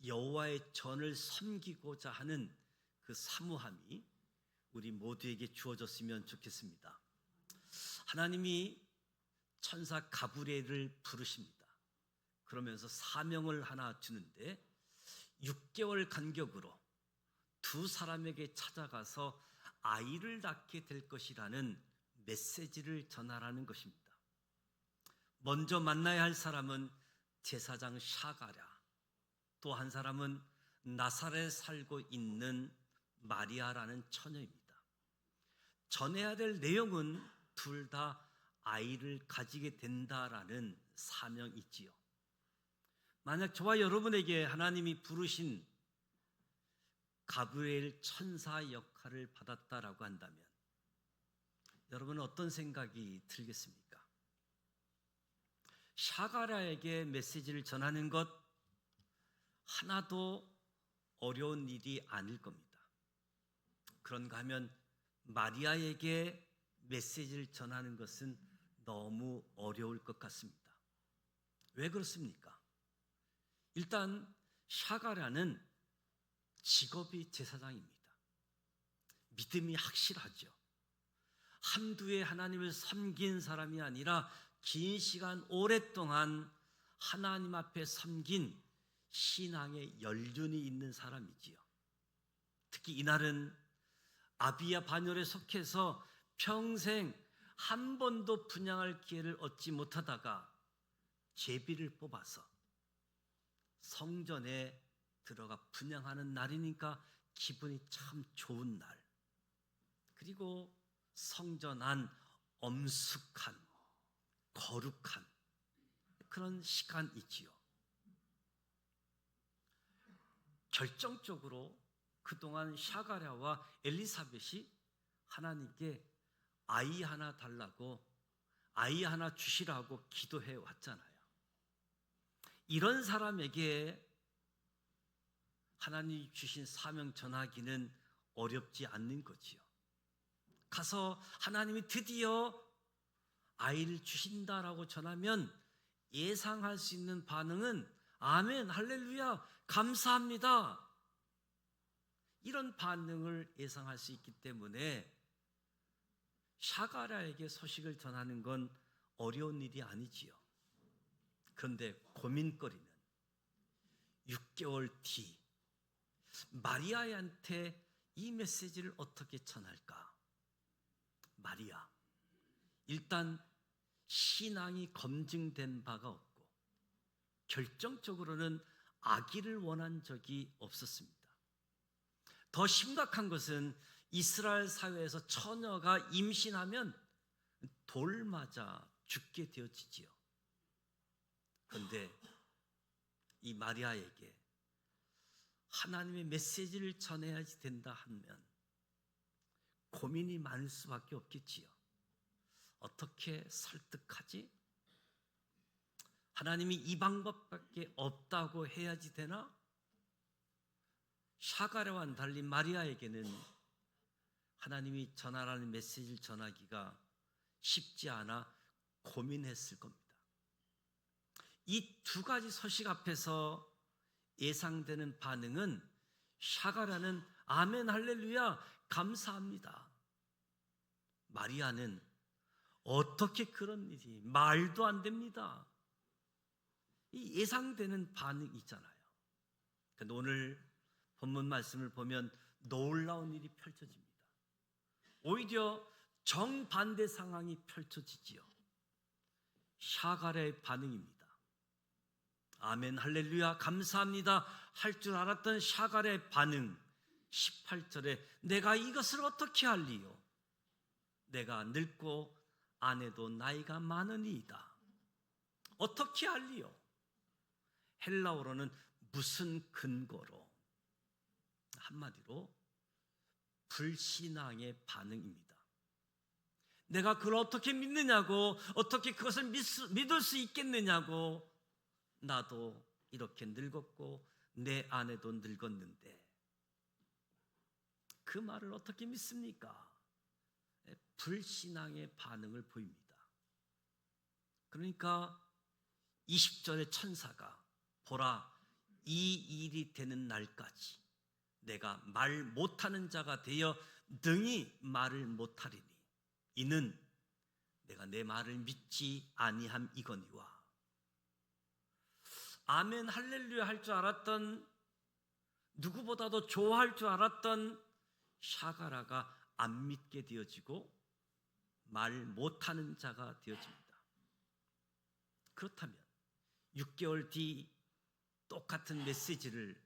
여호와의 전을 섬기고자 하는 그 사모함이 우리 모두에게 주어졌으면 좋겠습니다. 하나님이 천사 가브리엘을 부르십니다. 그러면서 사명을 하나 주는데 6개월 간격으로 두 사람에게 찾아가서 아이를 낳게 될 것이라는 메시지를 전하라는 것입니다. 먼저 만나야 할 사람은 제사장 샤가랴, 또 한 사람은 나사렛에 살고 있는 마리아라는 처녀입니다. 전해야 될 내용은 둘 다 아이를 가지게 된다라는 사명이지요. 만약 저와 여러분에게 하나님이 부르신 가브리엘 천사 역할을 받았다라고 한다면 여러분은 어떤 생각이 들겠습니까? 샤가랴에게 메시지를 전하는 것 하나도 어려운 일이 아닐 겁니다. 그런가 하면 마리아에게 메시지를 전하는 것은 너무 어려울 것 같습니다. 왜 그렇습니까? 일단 샤가랴는 직업이 제사장입니다. 믿음이 확실하죠. 한두 해 하나님을 섬긴 사람이 아니라 긴 시간 오랫동안 하나님 앞에 섬긴 신앙의 연륜이 있는 사람이지요. 특히 이날은 아비야 반열에 속해서 평생 한 번도 분향할 기회를 얻지 못하다가 제비를 뽑아서 성전에 들어가 분향하는 날이니까 기분이 참 좋은 날, 그리고 성전 안 엄숙한 거룩한 그런 시간이지요. 결정적으로 그동안 샤가랴와 엘리사벳이 하나님께 아이 하나 달라고, 아이 하나 주시라고 기도해 왔잖아요. 이런 사람에게 하나님이 주신 사명 전하기는 어렵지 않는 거지요. 가서 하나님이 드디어 아이를 주신다라고 전하면 예상할 수 있는 반응은 아멘, 할렐루야, 감사합니다, 이런 반응을 예상할 수 있기 때문에 샤가랴에게 소식을 전하는 건 어려운 일이 아니지요. 그런데 고민거리는 6개월 뒤 마리아한테 이 메시지를 어떻게 전할까? 마리아, 일단 신앙이 검증된 바가 없고 결정적으로는 아기를 원한 적이 없었습니다. 더 심각한 것은 이스라엘 사회에서 처녀가 임신하면 돌 맞아 죽게 되어지지요. 그런데 이 마리아에게 하나님의 메시지를 전해야지 된다 하면 고민이 많을 수밖에 없겠지요. 어떻게 설득하지? 하나님이 이 방법밖에 없다고 해야지 되나? 샤가랴와는 달리 마리아에게는 하나님이 전하라는 메시지를 전하기가 쉽지 않아 고민했을 겁니다. 이 두 가지 서식 앞에서 예상되는 반응은 샤가라는 아멘 할렐루야 감사합니다. 마리아는 어떻게 그런 일이 말도 안 됩니다. 이 예상되는 반응이 있잖아요. 근데 오늘 본문 말씀을 보면 놀라운 일이 펼쳐집니다. 오히려 정반대 상황이 펼쳐지지요. 샤가라의 반응입니다. 아멘 할렐루야 감사합니다 할 줄 알았던 샤가라의 반응 18절에 내가 이것을 어떻게 할리요? 내가 늙고 아내도 나이가 많으니이다. 어떻게 할리요? 헬라어로는 무슨 근거로? 한마디로 불신앙의 반응입니다. 내가 그걸 어떻게 믿느냐고, 어떻게 그것을 믿을 수 있겠느냐고. 나도 이렇게 늙었고 내 아내도 늙었는데 그 말을 어떻게 믿습니까? 불신앙의 반응을 보입니다. 그러니까 20절의 천사가 보라 이 일이 되는 날까지 내가 말 못하는 자가 되어 능히 말을 못하리니 이는 내가 내 말을 믿지 아니함이거니와. 아멘 할렐루야 할 줄 알았던, 누구보다도 좋아할 줄 알았던 샤가라가 안 믿게 되어지고 말 못하는 자가 되어집니다. 그렇다면 6개월 뒤 똑같은 메시지를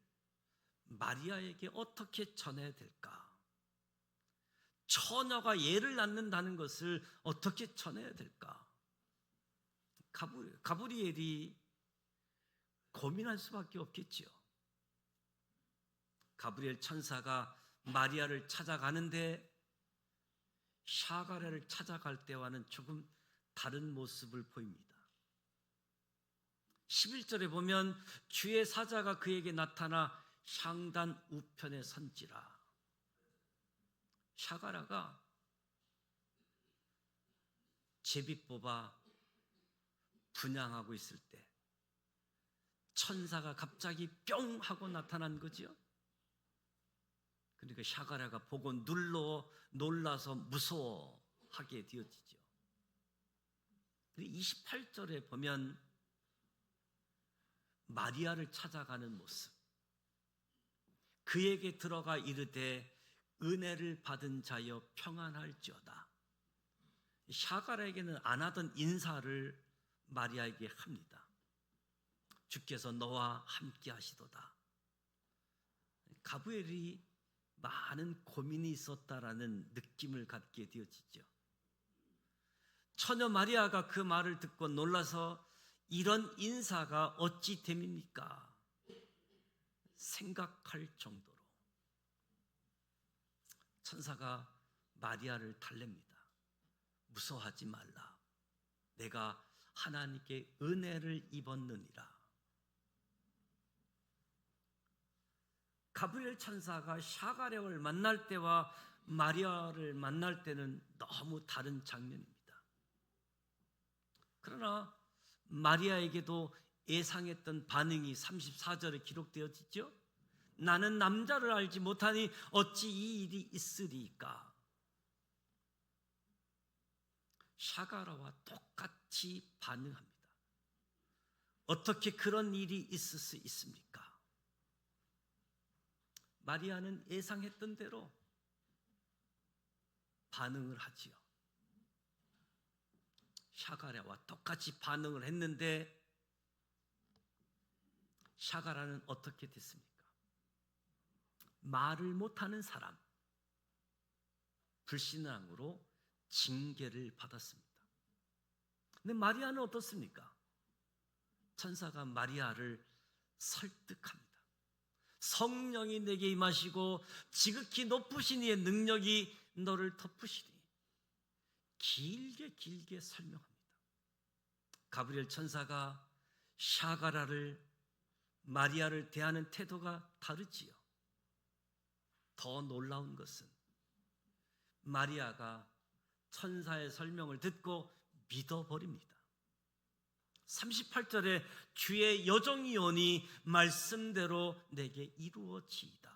마리아에게 어떻게 전해야 될까? 처녀가 얘를 낳는다는 것을 어떻게 전해야 될까? 가브리엘이 고민할 수밖에 없겠지요. 가브리엘 천사가 마리아를 찾아가는데 샤가라를 찾아갈 때와는 조금 다른 모습을 보입니다. 11절에 보면 주의 사자가 그에게 나타나 향단 우편에 선지라. 샤가라가 제비 뽑아 분양하고 있을 때 천사가 갑자기 뿅 하고 나타난 거지요. 그러니까 샤가라가 보고 놀라서 무서워하게 되어지죠. 28절에 보면 마리아를 찾아가는 모습, 그에게 들어가 이르되 은혜를 받은 자여 평안할지어다. 샤가라에게는 안 하던 인사를 마리아에게 합니다. 주께서 너와 함께 하시도다. 가브리엘이 많은 고민이 있었다라는 느낌을 갖게 되어지죠. 처녀 마리아가 그 말을 듣고 놀라서 이런 인사가 어찌 됨입니까? 생각할 정도로 천사가 마리아를 달랩니다. 무서워하지 말라. 내가 하나님께 은혜를 입었느니라. 가브리엘 천사가 샤가랴를 만날 때와 마리아를 만날 때는 너무 다른 장면입니다. 그러나 마리아에게도 예상했던 반응이 34절에 기록되어지죠. 나는 남자를 알지 못하니 어찌 이 일이 있으리까. 샤가라와 똑같이 반응합니다. 어떻게 그런 일이 있을 수 있습니까? 마리아는 예상했던 대로 반응을 하지요. 샤가랴와 똑같이 반응을 했는데 샤가랴는 어떻게 됐습니까? 말을 못하는 사람, 불신앙으로 징계를 받았습니다. 근데 마리아는 어떻습니까? 천사가 마리아를 설득합니다. 성령이 내게 임하시고 지극히 높으신 이의 능력이 너를 덮으시리. 길게 설명합니다. 가브리엘 천사가 샤가랴를, 마리아를 대하는 태도가 다르지요. 더 놀라운 것은 마리아가 천사의 설명을 듣고 믿어버립니다. 38절에 주의 여정이오니 말씀대로 내게 이루어지이다.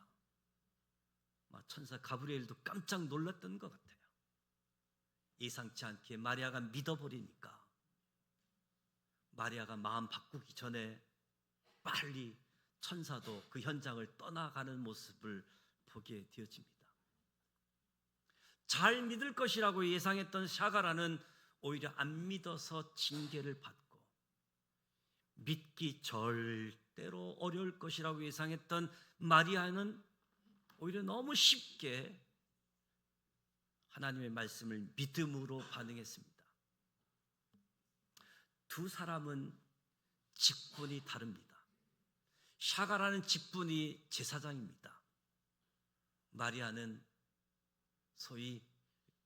천사 가브리엘도 깜짝 놀랐던 것 같아요. 예상치 않게 마리아가 믿어버리니까 마리아가 마음 바꾸기 전에 빨리 천사도 그 현장을 떠나가는 모습을 보게 되어집니다. 잘 믿을 것이라고 예상했던 샤가라는 오히려 안 믿어서 징계를 받고, 믿기 절대로 어려울 것이라고 예상했던 마리아는 오히려 너무 쉽게 하나님의 말씀을 믿음으로 반응했습니다. 두 사람은 직분이 다릅니다. 샤가라는 직분이 제사장입니다. 마리아는 소위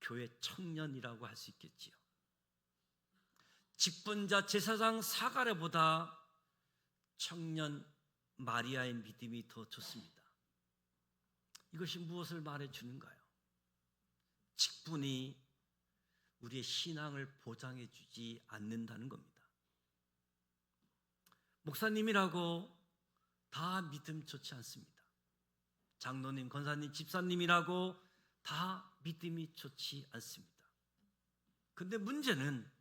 교회 청년이라고 할 수 있겠지요. 직분자 제사장 사가랴보다 청년 마리아의 믿음이 더 좋습니다. 이것이 무엇을 말해주는가요? 직분이 우리의 신앙을 보장해 주지 않는다는 겁니다. 목사님이라고 다 믿음 좋지 않습니다. 장로님, 권사님, 집사님이라고 다 믿음이 좋지 않습니다. 근데 문제는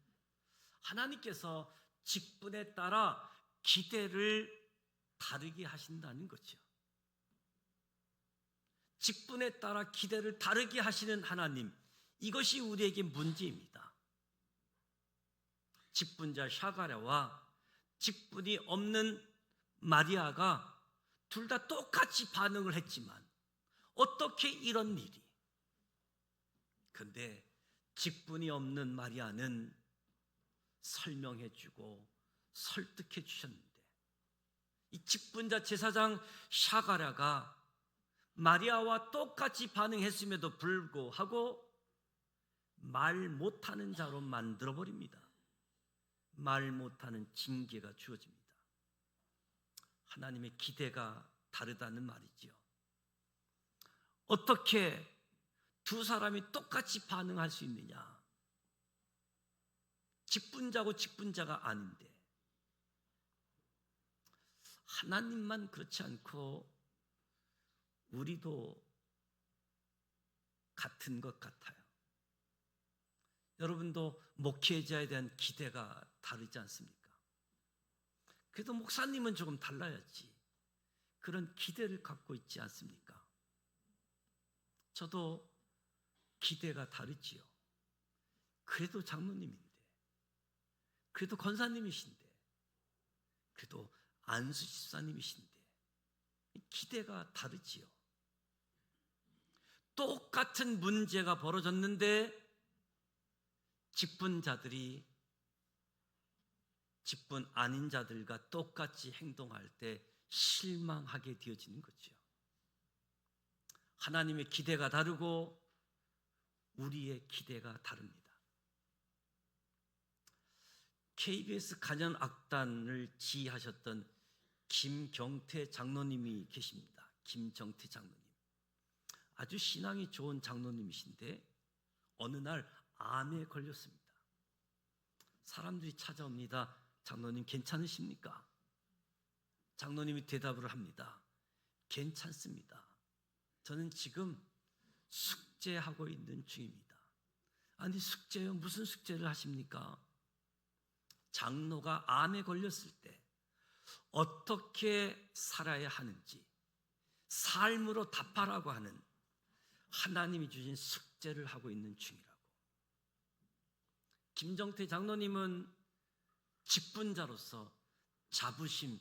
하나님께서 직분에 따라 기대를 다르게 하신다는 거죠. 직분에 따라 기대를 다르게 하시는 하나님, 이것이 우리에게 문제입니다. 직분자 샤가랴와 직분이 없는 마리아가 둘 다 똑같이 반응을 했지만 어떻게 이런 일이? 근데 직분이 없는 마리아는 설명해주고 설득해 주셨는데, 이 직분자 제사장 샤가랴가 마리아와 똑같이 반응했음에도 불구하고 말 못하는 자로 만들어버립니다. 말 못하는 징계가 주어집니다. 하나님의 기대가 다르다는 말이지요. 어떻게 두 사람이 똑같이 반응할 수 있느냐? 직분자고 직분자가 아닌데, 하나님만 그렇지 않고 우리도 같은 것 같아요. 여러분도 목회자에 대한 기대가 다르지 않습니까? 그래도 목사님은 조금 달라야지, 그런 기대를 갖고 있지 않습니까? 저도 기대가 다르지요. 그래도 장로님인데, 그래도 권사님이신데, 그래도 안수 집사님이신데 기대가 다르지요. 똑같은 문제가 벌어졌는데 직분자들이 직분 아닌 자들과 똑같이 행동할 때 실망하게 되어지는 거죠. 하나님의 기대가 다르고 우리의 기대가 다릅니다. KBS 간현악단을 지휘하셨던 김경태 장로님이 계십니다. 김정태 장로님, 아주 신앙이 좋은 장로님이신데 어느 날 암에 걸렸습니다. 사람들이 찾아옵니다. 장로님 괜찮으십니까? 장로님이 대답을 합니다. 괜찮습니다. 저는 지금 숙제하고 있는 중입니다. 아니, 숙제요? 무슨 숙제를 하십니까? 장로가 암에 걸렸을 때 어떻게 살아야 하는지 삶으로 답하라고 하는 하나님이 주신 숙제를 하고 있는 중이라고. 김정태 장로님은 직분자로서 자부심,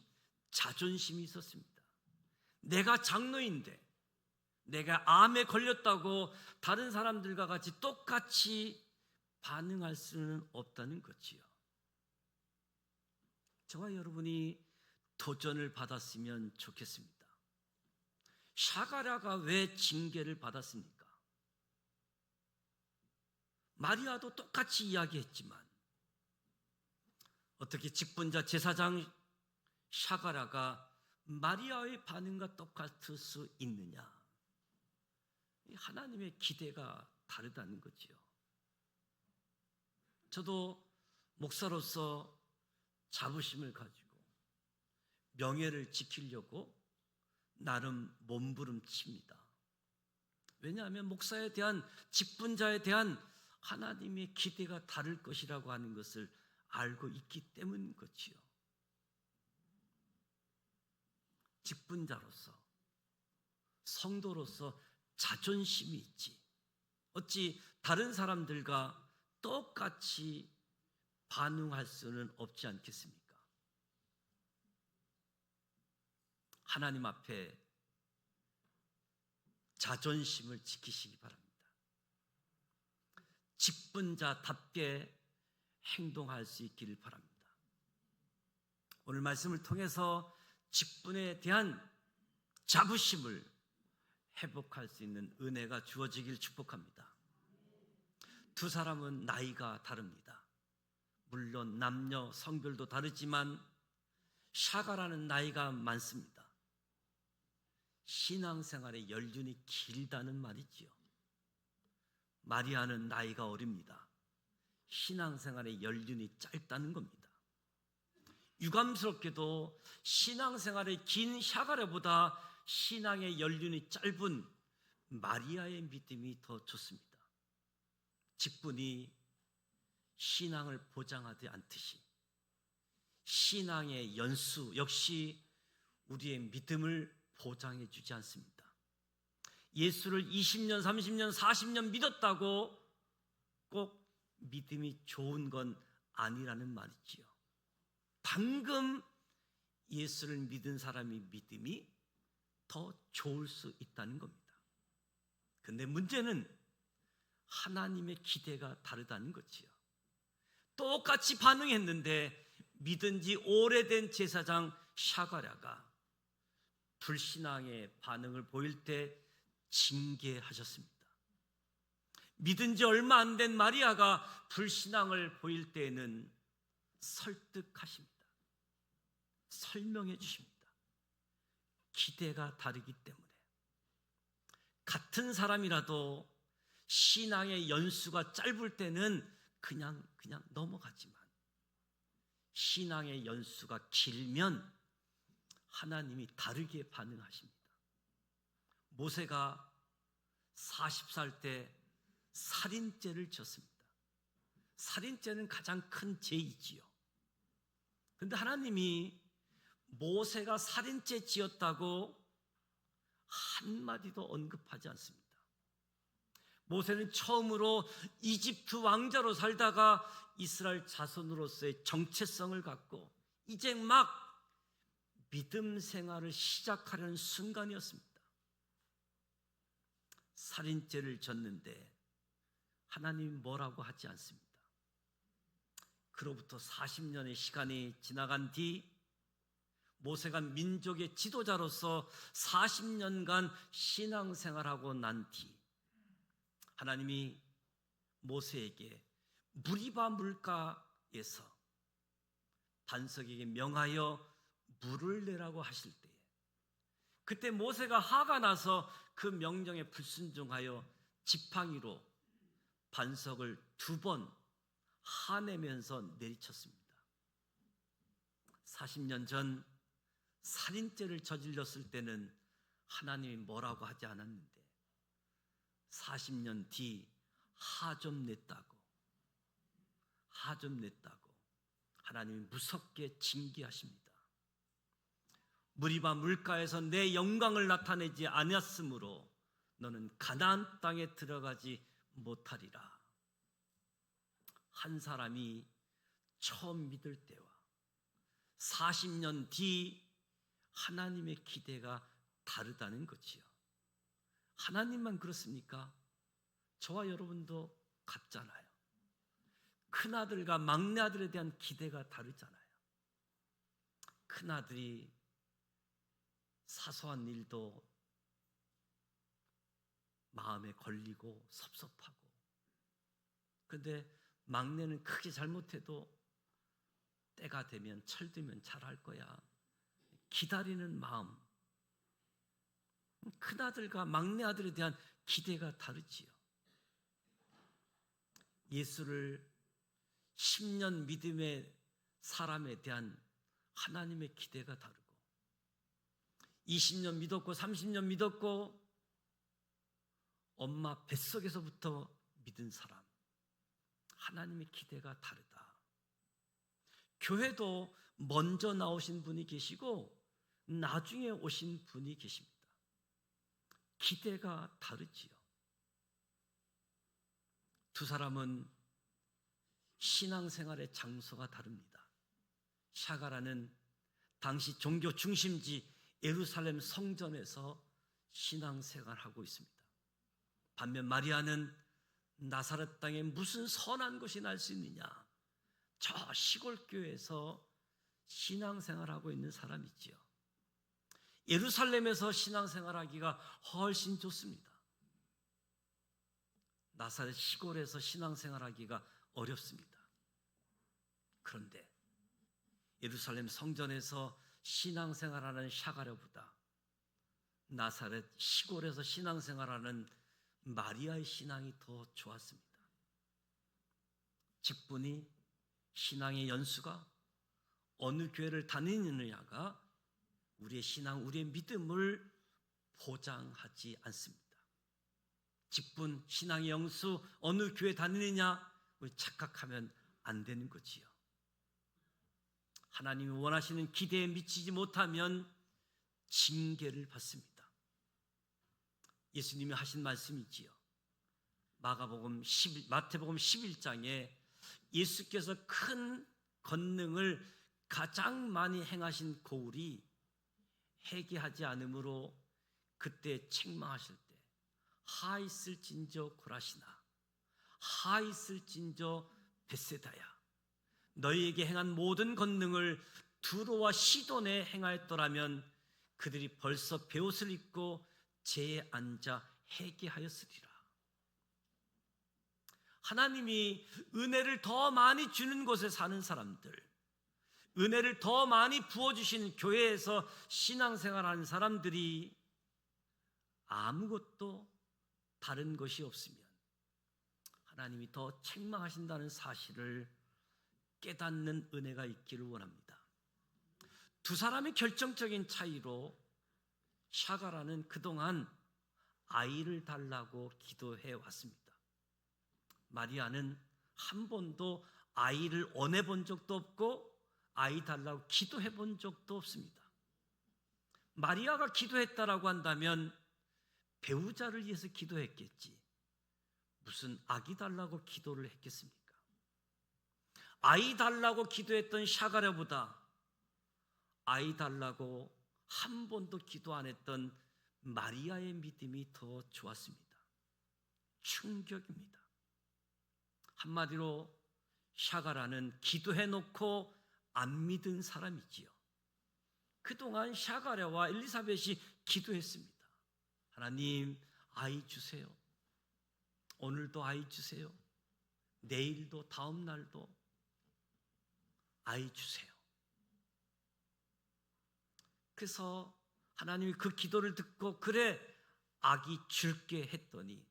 자존심이 있었습니다. 내가 장로인데 내가 암에 걸렸다고 다른 사람들과 같이 똑같이 반응할 수는 없다는 거지요. 저와 여러분이 도전을 받았으면 좋겠습니다. 샤가랴가 왜 징계를 받았습니까? 마리아도 똑같이 이야기했지만 어떻게 직분자 제사장 샤가랴가 마리아의 반응과 똑같을 수 있느냐? 하나님의 기대가 다르다는 거지요. 저도 목사로서 자부심을 가지고 명예를 지키려고 나름 몸부림칩니다. 왜냐하면 목사에 대한, 직분자에 대한 하나님의 기대가 다를 것이라고 하는 것을 알고 있기 때문인 거지요. 직분자로서, 성도로서 자존심이 있지, 어찌 다른 사람들과 똑같이 반응할 수는 없지 않겠습니까? 하나님 앞에 자존심을 지키시기 바랍니다. 직분자답게 행동할 수 있기를 바랍니다. 오늘 말씀을 통해서 직분에 대한 자부심을 회복할 수 있는 은혜가 주어지길 축복합니다. 두 사람은 나이가 다릅니다. 물론 남녀 성별도 다르지만 샤가라는 나이가 많습니다. 신앙생활의 연륜이 길다는 말이지요. 마리아는 나이가 어립니다. 신앙생활의 연륜이 짧다는 겁니다. 유감스럽게도 신앙생활의 긴 샤가랴보다 신앙의 연륜이 짧은 마리아의 믿음이 더 좋습니다. 직분이 신앙을 보장하지 않듯이 신앙의 연수 역시 우리의 믿음을 보장해 주지 않습니다. 예수를 20년, 30년, 40년 믿었다고 꼭 믿음이 좋은 건 아니라는 말이지요. 방금 예수를 믿은 사람의 믿음이 더 좋을 수 있다는 겁니다. 근데 문제는 하나님의 기대가 다르다는 거지요. 똑같이 반응했는데 믿은 지 오래된 제사장 샤가랴가 불신앙의 반응을 보일 때 징계하셨습니다. 믿은 지 얼마 안 된 마리아가 불신앙을 보일 때에는 설득하십니다. 설명해 주십니다. 기대가 다르기 때문에. 같은 사람이라도 신앙의 연수가 짧을 때는 그냥 넘어가지만 신앙의 연수가 길면 하나님이 다르게 반응하십니다. 모세가 40살 때 살인죄를 졌습니다. 살인죄는 가장 큰 죄이지요. 그런데 하나님이 모세가 살인죄 지었다고 한마디도 언급하지 않습니다. 모세는 처음으로 이집트 왕자로 살다가 이스라엘 자손으로서의 정체성을 갖고 이제 막 믿음 생활을 시작하려는 순간이었습니다. 살인죄를 졌는데 하나님이 뭐라고 하지 않습니다. 그로부터 40년의 시간이 지나간 뒤 모세가 민족의 지도자로서 40년간 신앙생활하고 난 뒤 하나님이 모세에게 무리바 물가에서 반석에게 명하여 물을 내라고 하실 때에 그때 모세가 화가 나서 그 명령에 불순종하여 지팡이로 반석을 2번 화내면서 내리쳤습니다. 40년 전 살인죄를 저질렀을 때는 하나님이 뭐라고 하지 않았는데 40년 뒤 화 좀 냈다고 하나님이 무섭게 징계하십니다. 무리바 물가에서 내 영광을 나타내지 않았으므로 너는 가나안 땅에 들어가지 못하리라. 한 사람이 처음 믿을 때와 40년 뒤 하나님의 기대가 다르다는 거지요. 하나님만 그렇습니까? 저와 여러분도 같잖아요. 큰아들과 막내아들에 대한 기대가 다르잖아요. 큰아들이 사소한 일도 마음에 걸리고 섭섭하고, 그런데 막내는 크게 잘못해도 때가 되면 철들면 잘할 거야 기다리는 마음, 큰아들과 막내아들에 대한 기대가 다르지요. 예수를 10년 믿음의 사람에 대한 하나님의 기대가 다르고 20년 믿었고 30년 믿었고 엄마 뱃속에서부터 믿은 사람, 하나님의 기대가 다르다. 교회도 먼저 나오신 분이 계시고 나중에 오신 분이 계십니다. 기대가 다르지요. 두 사람은 신앙생활의 장소가 다릅니다. 샤가라는 당시 종교 중심지 예루살렘 성전에서 신앙생활하고 있습니다. 반면 마리아는 나사렛 땅에 무슨 선한 것이 날 수 있느냐, 저 시골 교회에서 신앙생활하고 있는 사람이지요. 예루살렘에서 신앙생활하기가 훨씬 좋습니다. 나사렛 시골에서 신앙생활하기가 어렵습니다. 그런데 예루살렘 성전에서 신앙생활하는 샤가랴보다 나사렛 시골에서 신앙생활하는 마리아의 신앙이 더 좋았습니다. 직분이, 신앙의 연수가, 어느 교회를 다니느냐가 우리의 신앙, 우리의 믿음을 보장하지 않습니다. 직분, 신앙의 연수, 어느 교회 다니느냐 우리 착각하면 안 되는 거지요. 하나님이 원하시는 기대에 미치지 못하면 징계를 받습니다. 예수님이 하신 말씀이지요. 마태복음 11장에 예수께서 큰 권능을 가장 많이 행하신 고울이 회개하지 않으므로 그때 책망하실 때 하있을진저 고라시나, 하있을진저 벳세다야, 너희에게 행한 모든 권능을 두로와 시돈에 행하였더라면 그들이 벌써 베옷을 입고 제에 앉아 회개하였으리라. 하나님이 은혜를 더 많이 주는 곳에 사는 사람들, 은혜를 더 많이 부어주신 교회에서 신앙생활하는 사람들이 아무것도 다른 것이 없으면 하나님이 더 책망하신다는 사실을 깨닫는 은혜가 있기를 원합니다. 두 사람의 결정적인 차이로 샤가라는 그동안 아이를 달라고 기도해 왔습니다. 마리아는 한 번도 아이를 원해본 적도 없고 아이 달라고 기도해 본 적도 없습니다. 마리아가 기도했다라고 한다면 배우자를 위해서 기도했겠지, 무슨 아기 달라고 기도를 했겠습니까? 아이 달라고 기도했던 샤가랴보다 아이 달라고 한 번도 기도 안 했던 마리아의 믿음이 더 좋았습니다. 충격입니다. 한마디로 샤가라는 기도해놓고 안 믿은 사람이지요. 그동안 샤가랴와 엘리사벳이 기도했습니다. 하나님, 아이 주세요. 오늘도 아이 주세요. 내일도 다음 날도 아이 주세요. 그래서 하나님이 그 기도를 듣고 그래 아기 줄게 했더니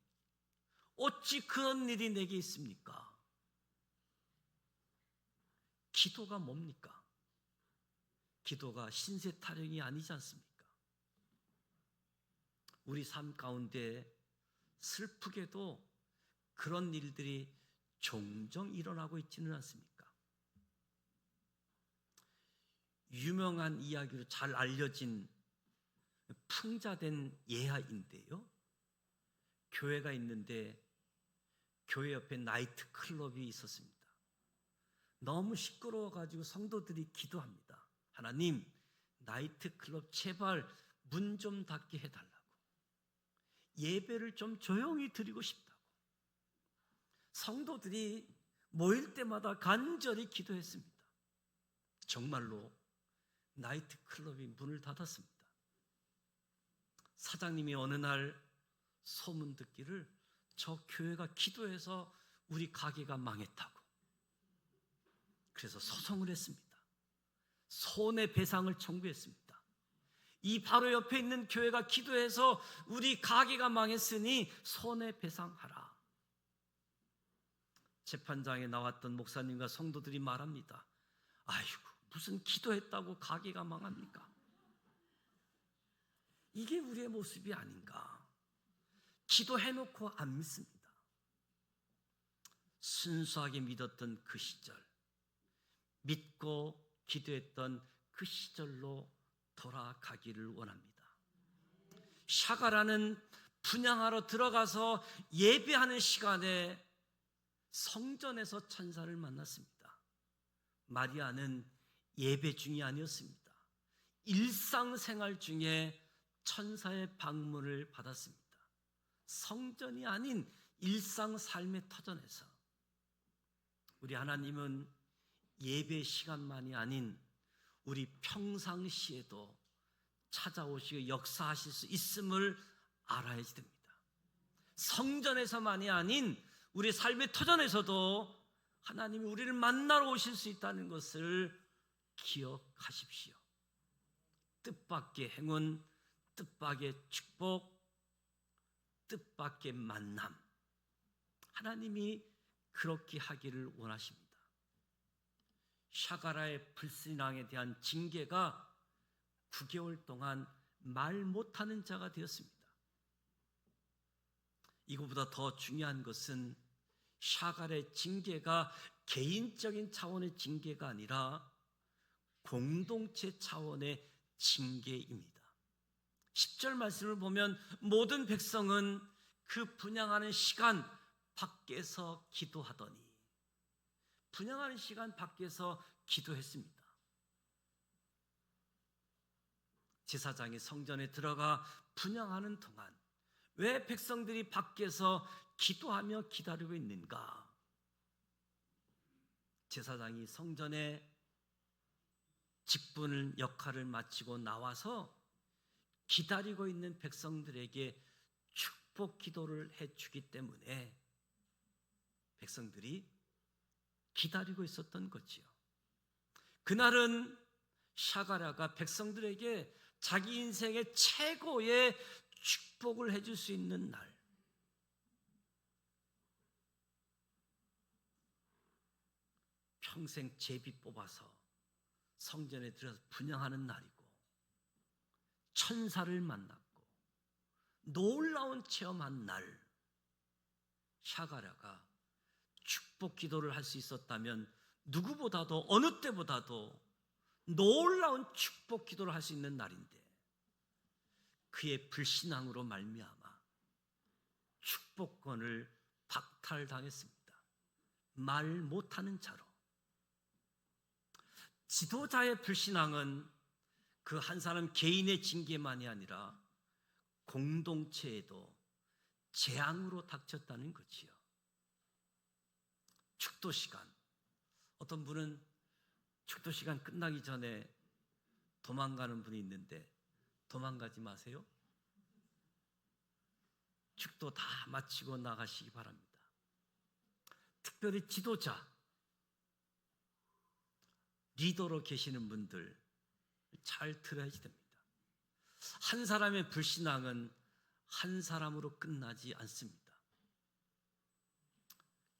어찌 그런 일이 내게 있습니까? 기도가 뭡니까? 기도가 신세 타령이 아니지 않습니까? 우리 삶 가운데 슬프게도 그런 일들이 종종 일어나고 있지는 않습니까? 유명한 이야기로 잘 알려진 풍자된 예화인데요, 교회가 있는데 교회 옆에 나이트 클럽이 있었습니다. 너무 시끄러워가지고 성도들이 기도합니다. 하나님, 나이트 클럽 제발 문 좀 닫게 해달라고, 예배를 좀 조용히 드리고 싶다고. 성도들이 모일 때마다 간절히 기도했습니다. 정말로 나이트 클럽이 문을 닫았습니다. 사장님이 어느 날 소문 듣기를 저 교회가 기도해서 우리 가게가 망했다고. 그래서 소송을 했습니다. 손해배상을 청구했습니다. 이 바로 옆에 있는 교회가 기도해서 우리 가게가 망했으니 손해배상하라. 재판장에 나왔던 목사님과 성도들이 말합니다. 아이고, 무슨 기도했다고 가게가 망합니까? 이게 우리의 모습이 아닌가. 기도해놓고 안 믿습니다. 순수하게 믿었던 그 시절, 믿고 기도했던 그 시절로 돌아가기를 원합니다. 샤가라는 분향하러 들어가서 예배하는 시간에 성전에서 천사를 만났습니다. 마리아는 예배 중이 아니었습니다. 일상생활 중에 천사의 방문을 받았습니다. 성전이 아닌 일상 삶의 터전에서. 우리 하나님은 예배 시간만이 아닌 우리 평상시에도 찾아오시고 역사하실 수 있음을 알아야 됩니다. 성전에서만이 아닌 우리 삶의 터전에서도 하나님이 우리를 만나러 오실 수 있다는 것을 기억하십시오. 뜻밖의 행운, 뜻밖의 축복, 뜻밖의 만남, 하나님이 그렇게 하기를 원하십니다. 샤가라의 불신앙에 대한 징계가 9개월 동안 말 못하는 자가 되었습니다. 이거보다 더 중요한 것은 샤갈의 징계가 개인적인 차원의 징계가 아니라 공동체 차원의 징계입니다. 10절 말씀을 보면 모든 백성은 그 분향하는 시간 밖에서 기도하더니, 분향하는 시간 밖에서 기도했습니다. 제사장이 성전에 들어가 분향하는 동안 왜 백성들이 밖에서 기도하며 기다리고 있는가? 제사장이 성전에 직분 역할을 마치고 나와서 기다리고 있는 백성들에게 축복 기도를 해주기 때문에 백성들이 기다리고 있었던 거지요. 그날은 샤가라가 백성들에게 자기 인생의 최고의 축복을 해줄 수 있는 날, 평생 제비 뽑아서 성전에 들어서 분향하는 날이고, 천사를 만났고 놀라운 체험한 날, 샤가랴가 축복 기도를 할 수 있었다면 누구보다도 어느 때보다도 놀라운 축복 기도를 할 수 있는 날인데, 그의 불신앙으로 말미암아 축복권을 박탈당했습니다. 말 못하는 자로. 지도자의 불신앙은 그 한 사람 개인의 징계만이 아니라 공동체에도 재앙으로 닥쳤다는 거지요. 축도 시간, 어떤 분은 축도 시간 끝나기 전에 도망가는 분이 있는데 도망가지 마세요. 축도 다 마치고 나가시기 바랍니다. 특별히 지도자, 리더로 계시는 분들 잘 들어야 됩니다. 한 사람의 불신앙은 한 사람으로 끝나지 않습니다.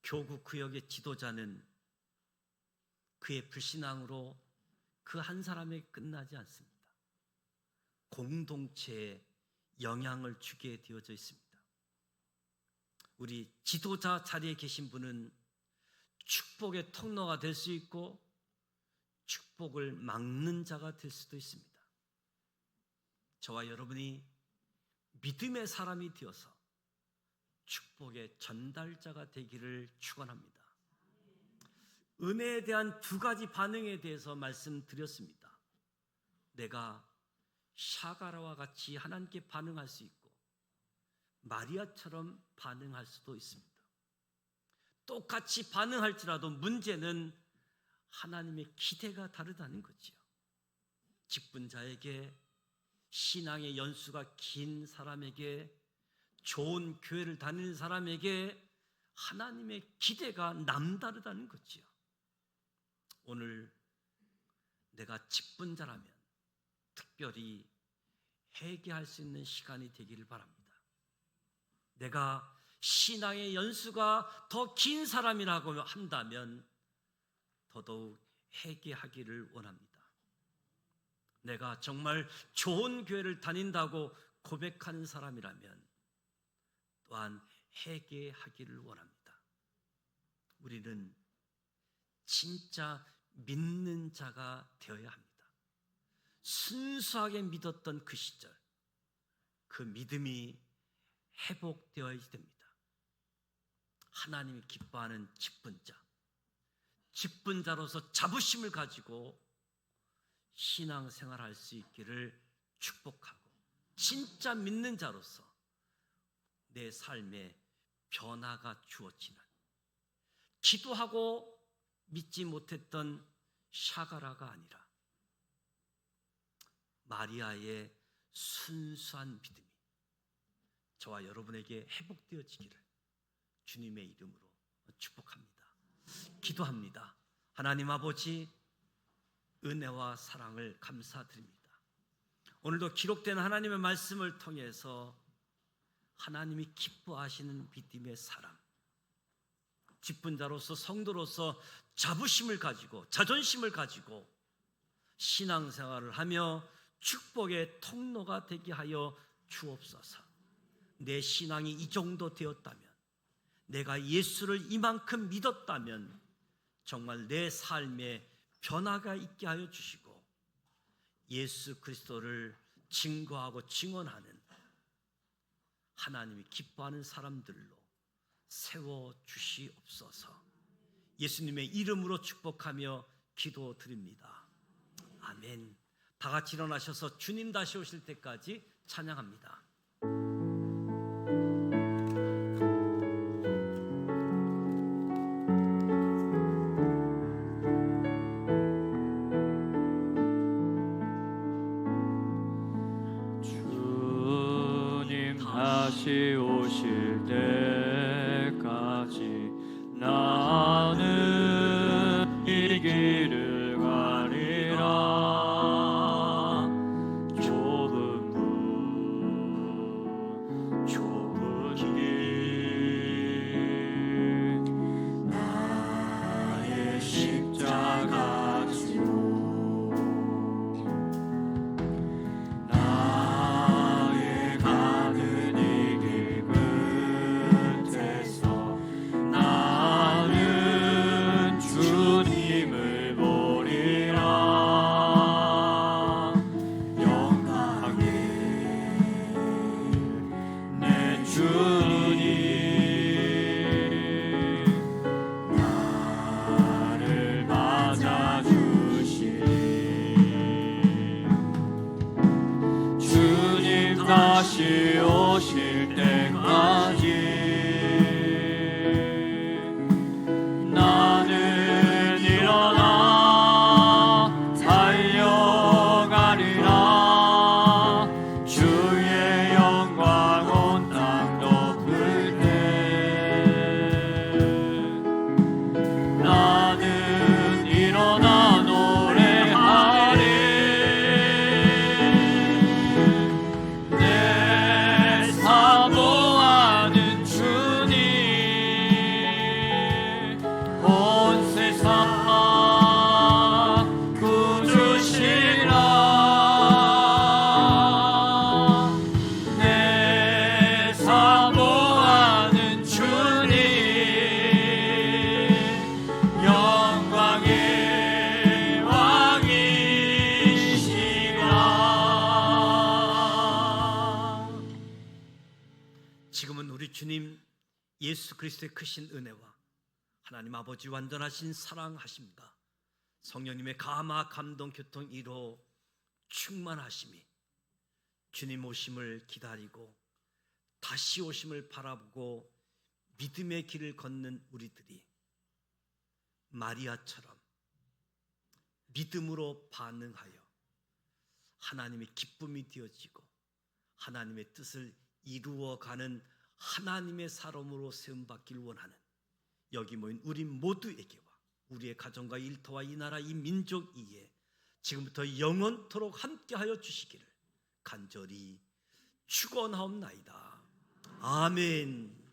교구 구역의 지도자는 그의 불신앙으로 그 한 사람에게 끝나지 않습니다. 공동체에 영향을 주게 되어져 있습니다. 우리 지도자 자리에 계신 분은 축복의 통로가 될 수 있고 축복을 막는 자가 될 수도 있습니다. 저와 여러분이 믿음의 사람이 되어서 축복의 전달자가 되기를 축원합니다. 은혜에 대한 두 가지 반응에 대해서 말씀드렸습니다. 내가 샤가라와 같이 하나님께 반응할 수 있고 마리아처럼 반응할 수도 있습니다. 똑같이 반응할지라도 문제는 하나님의 기대가 다르다는 거지요. 직분자에게, 신앙의 연수가 긴 사람에게, 좋은 교회를 다니는 사람에게 하나님의 기대가 남다르다는 거지요. 오늘 내가 직분자라면 특별히 회개할 수 있는 시간이 되기를 바랍니다. 내가 신앙의 연수가 더 긴 사람이라고 한다면 더더욱 회개하기를 원합니다. 내가 정말 좋은 교회를 다닌다고 고백하는 사람이라면 또한 회개하기를 원합니다. 우리는 진짜 믿는 자가 되어야 합니다. 순수하게 믿었던 그 시절, 그 믿음이 회복되어야 됩니다. 하나님이 기뻐하는 직분자로서 자부심을 가지고 신앙생활할 수 있기를 축복하고, 진짜 믿는 자로서 내 삶에 변화가 주어지는, 기도하고 믿지 못했던 샤가라가 아니라 마리아의 순수한 믿음이 저와 여러분에게 회복되어지기를 주님의 이름으로 축복합니다. 기도합니다. 하나님 아버지, 은혜와 사랑을 감사드립니다. 오늘도 기록된 하나님의 말씀을 통해서 하나님이 기뻐하시는 믿음의 사람, 직분자로서 성도로서 자부심을 가지고 자존심을 가지고 신앙생활을 하며 축복의 통로가 되게 하여 주옵소서. 내 신앙이 이 정도 되었다면, 내가 예수를 이만큼 믿었다면 정말 내 삶에 변화가 있게 하여 주시고 예수 그리스도를 증거하고 증언하는 하나님이 기뻐하는 사람들로 세워주시옵소서. 예수님의 이름으로 축복하며 기도드립니다. 아멘. 다 같이 일어나셔서 주님 다시 오실 때까지 찬양합니다. 주님 다시 오실 때까지 나는 이 길을 가리라. 좁은 문 좁은 길 나의 십자가 지고 나의 가는 이 길 끝에서 나는 주님을 보리라. 영광의 내 주님 나를 맞아주시리. 주님 다시 오실 때까지 나는 일어나 달려가리라. 주의 영광 온 땅 덮을 때 나는 일어나 노래하리. 내 사모하는 주님 온 세상 구주시라. 내 사모하는 주님 영광의 왕이시라. 지금은 우리 주님 예수 그리스도의 크신 은혜와 하나님 아버지 완전하신 사랑하심과 성령님의 감화 감동 교통 이로 충만하심이 주님 오심을 기다리고 다시 오심을 바라보고 믿음의 길을 걷는 우리들이 마리아처럼 믿음으로 반응하여 하나님의 기쁨이 되어지고 하나님의 뜻을 이루어가는 하나님의 사람으로 세움받기를 원하는 여기 모인 우리 모두에게와 우리의 가정과 일터와 이 나라 이 민족 이에 지금부터 영원토록 함께하여 주시기를 간절히 축원하옵나이다. 아멘.